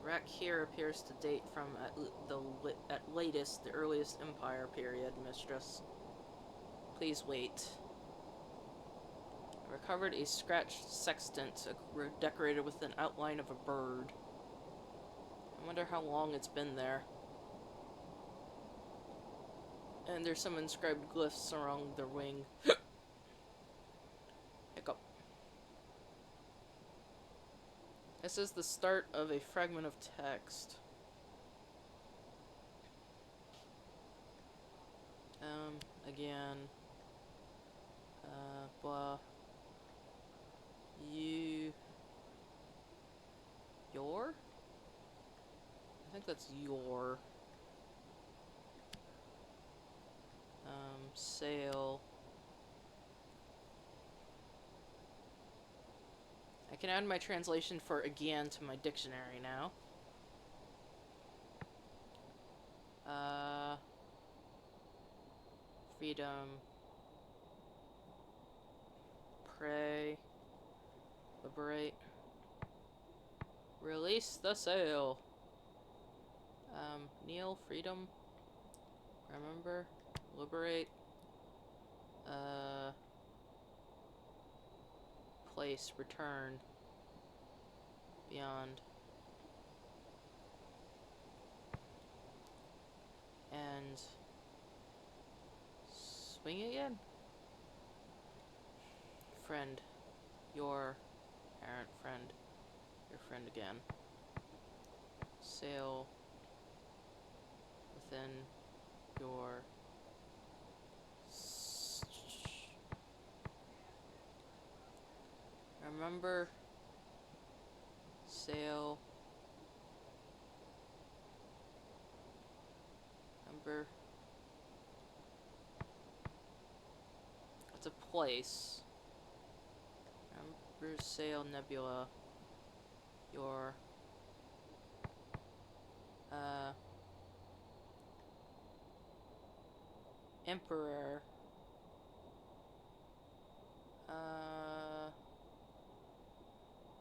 Wreck here appears to date from at latest the earliest Empire period, Mistress. Please wait. I recovered a scratched sextant decorated with an outline of a bird. I wonder how long it's been there. And there's some inscribed glyphs around their wing. Hiccup. This is the start of a fragment of text. Again. Blah. Your? I think that's your. Sail. I can add my translation for again to my dictionary now. Freedom. Pray. Liberate. Release the sail. Kneel. Freedom. Remember. Liberate. Place. Return. Beyond. And swing again? Friend. Your parent friend. Your friend again. Sail within your remember. Sail. Remember. It's a place. Remember Sail Nebula. Your Emperor.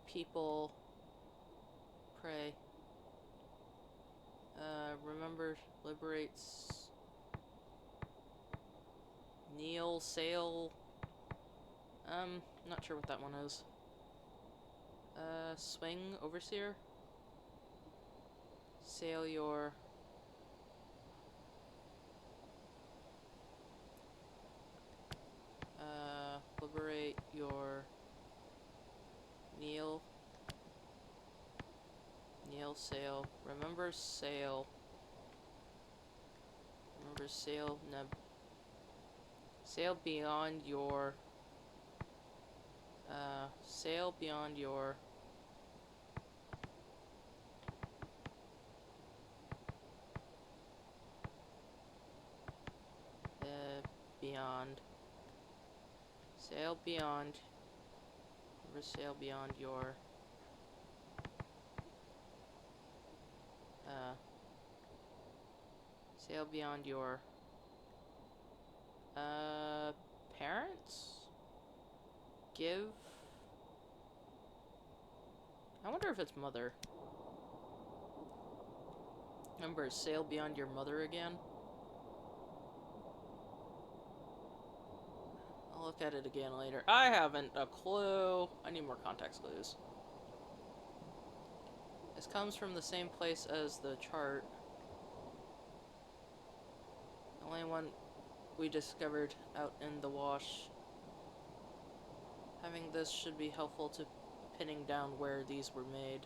People. Pray. Remember, liberates. Kneel, sail. Not sure what that one is. Swing, overseer. Sail your. Liberate your. Kneel. Kneel, sail. Remember, sail. Remember, sail, sail beyond your. Sail beyond your. Beyond. Sail beyond. Remember, sail beyond your. Sail beyond your parents? Give? I wonder if it's mother. Remember, sail beyond your mother again? I'll look at it again later. I haven't a clue. I need more context clues. This comes from the same place as the chart. The only one we discovered out in the wash. Having this should be helpful to pinning down where these were made.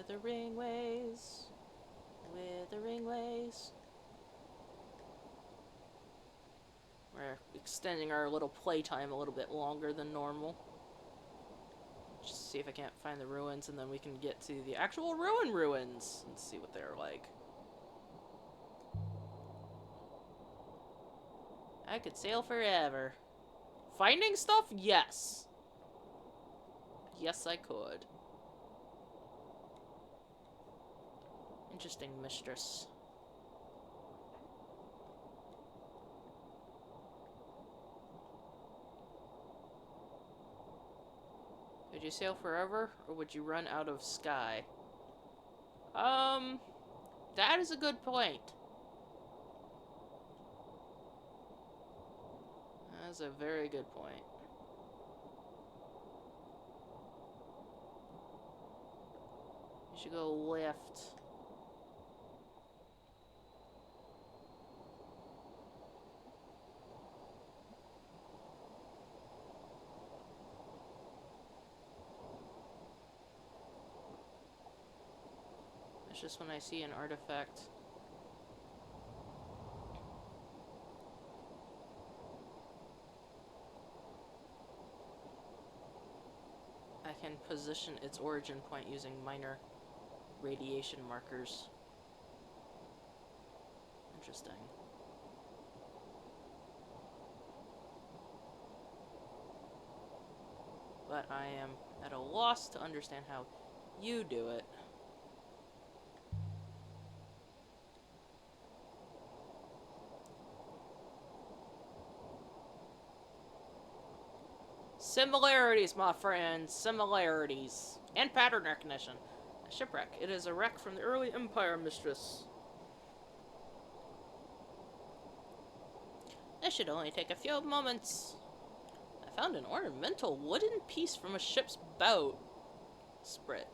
Withering ways, withering ways. We're extending our little playtime a little bit longer than normal. Just see if I can't find the ruins, and then we can get to the actual ruins and see what they're like. I could sail forever. Finding stuff? Yes. Yes, I could. Interesting, mistress. Would you sail forever, or would you run out of sky? That is a good point. That's a very good point. You should go left. It's just when I see an artifact. I can position its origin point using minor radiation markers. Interesting. But I am at a loss to understand how you do it. Similarities, my friends. Similarities. And pattern recognition. A shipwreck. It is a wreck from the early Empire, mistress. This should only take a few moments. I found an ornamental wooden piece from a ship's bow sprit.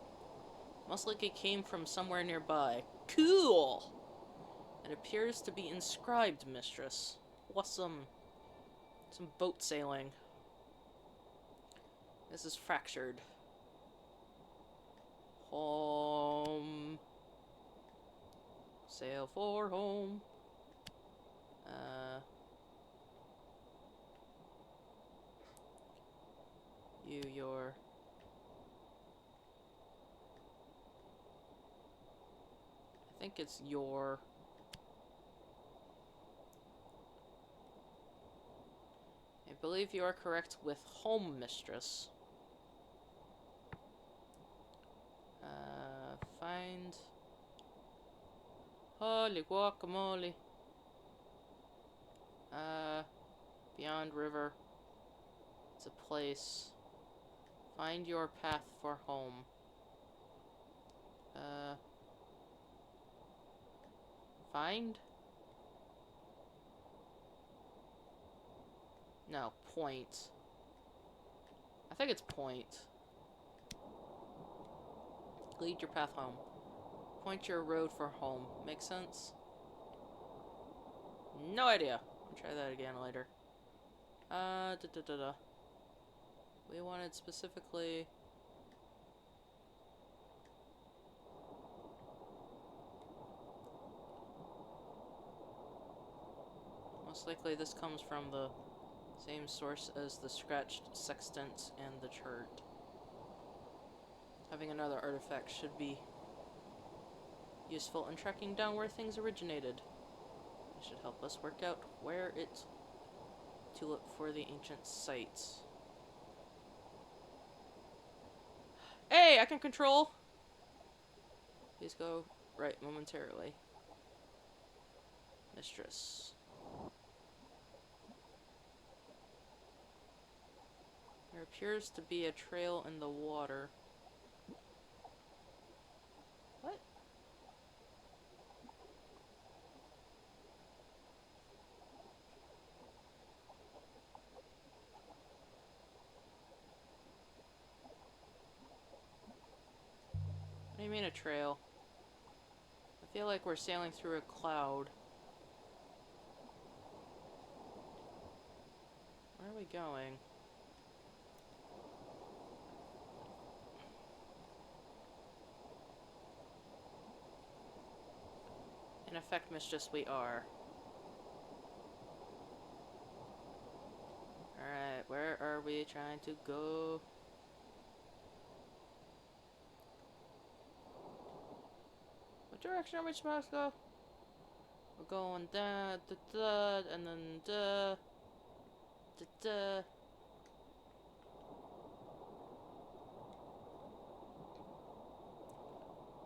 Most likely came from somewhere nearby. Cool! It appears to be inscribed, mistress. Awesome. Some boat sailing. This is fractured. Home. Sail for home. Your... I think it's your... I believe you are correct with home, mistress. Find... Holy guacamole. Beyond river. It's a place. Find your path for home. Find? No, point. I think it's point. Lead your path home. Point your road for home. Make sense? No idea. I'll try that again later. We wanted specifically... Most likely this comes from the same source as the scratched sextant and the chart. Having another artifact should be useful in tracking down where things originated. It should help us work out where it to look for the ancient sites. Hey, I can control! Please go right momentarily. Mistress. There appears to be a trail in the water. What? What do you mean a trail? I feel like we're sailing through a cloud. Where are we going? In effect, Mistress, we are. Alright, where are we trying to go? What direction are we supposed to go? We're going da da da, and then da da da.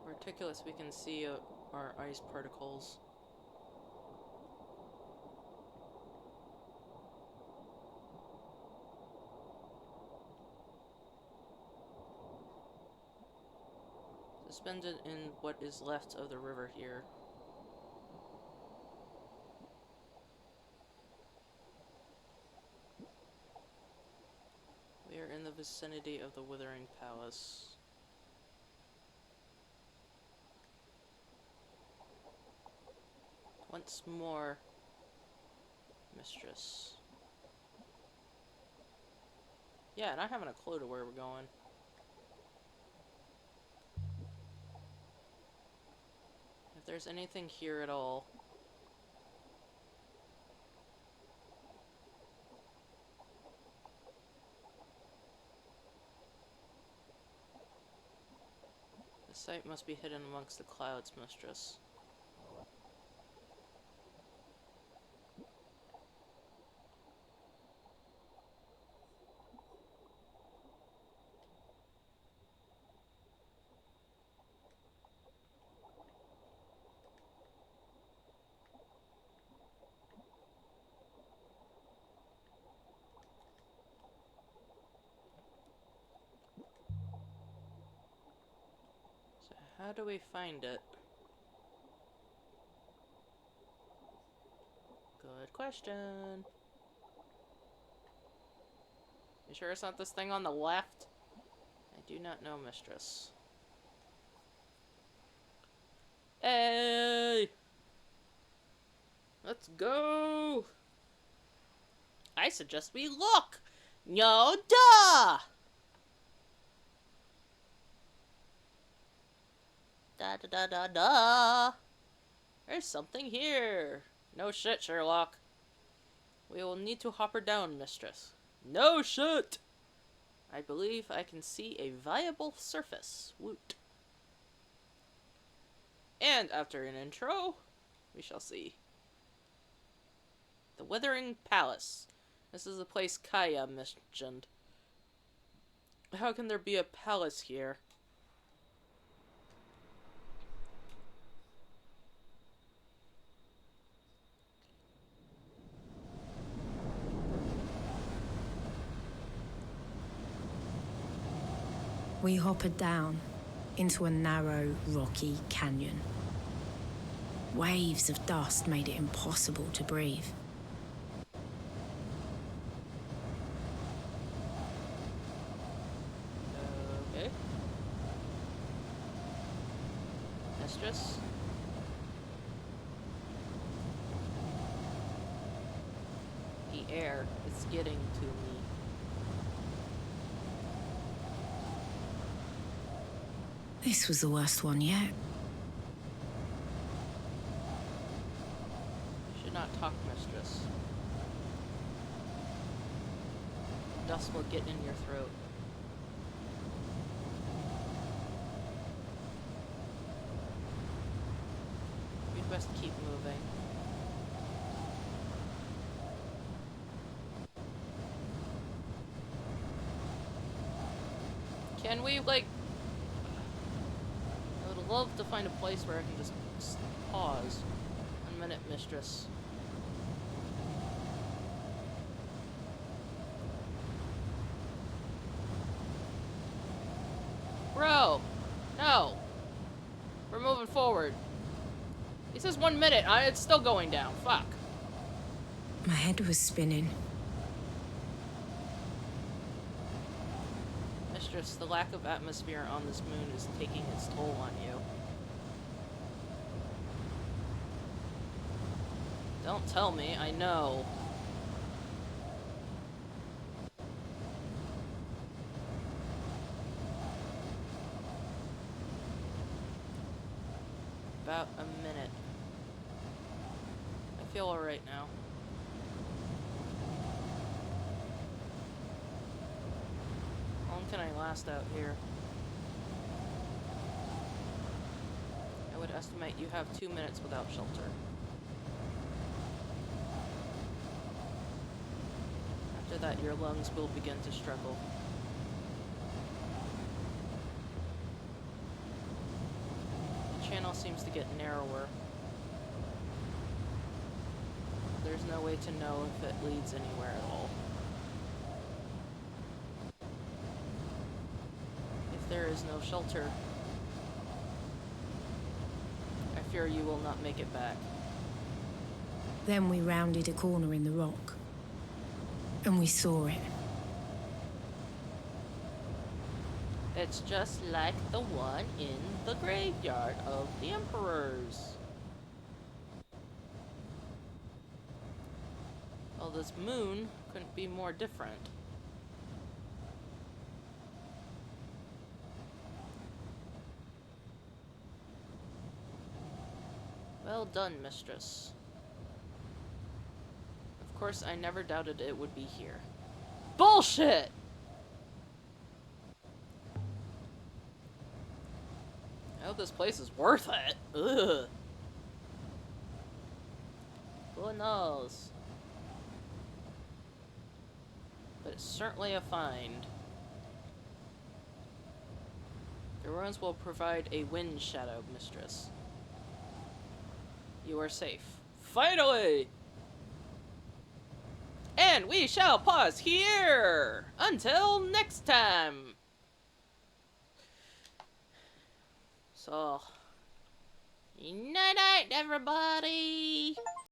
Meticulous, we can see our ice particles. Suspended in what is left of the river here. We are in the vicinity of the Withering Palace. Once more, Mistress. Yeah, not having a clue to where we're going. If there's anything here at all. The site must be hidden amongst the clouds, Mistress. How do we find it? Good question. You sure it's not this thing on the left? I do not know, Mistress. Hey! Let's go! I suggest we look! No, duh! Da da da da da. There's something here. No shit, Sherlock. We will need to hop her down, Mistress. No shit! I believe I can see a viable surface. Woot. And after an intro, we shall see. The Withering Palace. This is the place Kaya mentioned. How can there be a palace here? We hoppered down into a narrow, rocky canyon. Waves of dust made it impossible to breathe. Okay. Mistress? The air is getting to me. This was the worst one yet. Should not talk, Mistress. Dust will get in your throat. best keep moving. Can we, like... I would love to find a place where I can just pause. 1 minute, mistress. Bro! No! We're moving forward. He says 1 minute. It's still going down. Fuck. My head was spinning. Mistress, the lack of atmosphere on this moon is taking its toll on you. Don't tell me, I know. About a minute. I feel alright now. How long can I last out here? I would estimate you have 2 minutes without shelter. After that, your lungs will begin to struggle. The channel seems to get narrower. There's no way to know if it leads anywhere at all. If there is no shelter, I fear you will not make it back. Then we rounded a corner in the rock. And we saw it. It's just like the one in the graveyard of the emperors. Well, this moon couldn't be more different. Well done, mistress. Of course, I never doubted it would be here. Bullshit! I hope this place is worth it. Ugh. Who knows? But it's certainly a find. The ruins will provide a wind shadow, mistress. You are safe. Finally! And we shall pause here! Until next time! So, night-night, everybody!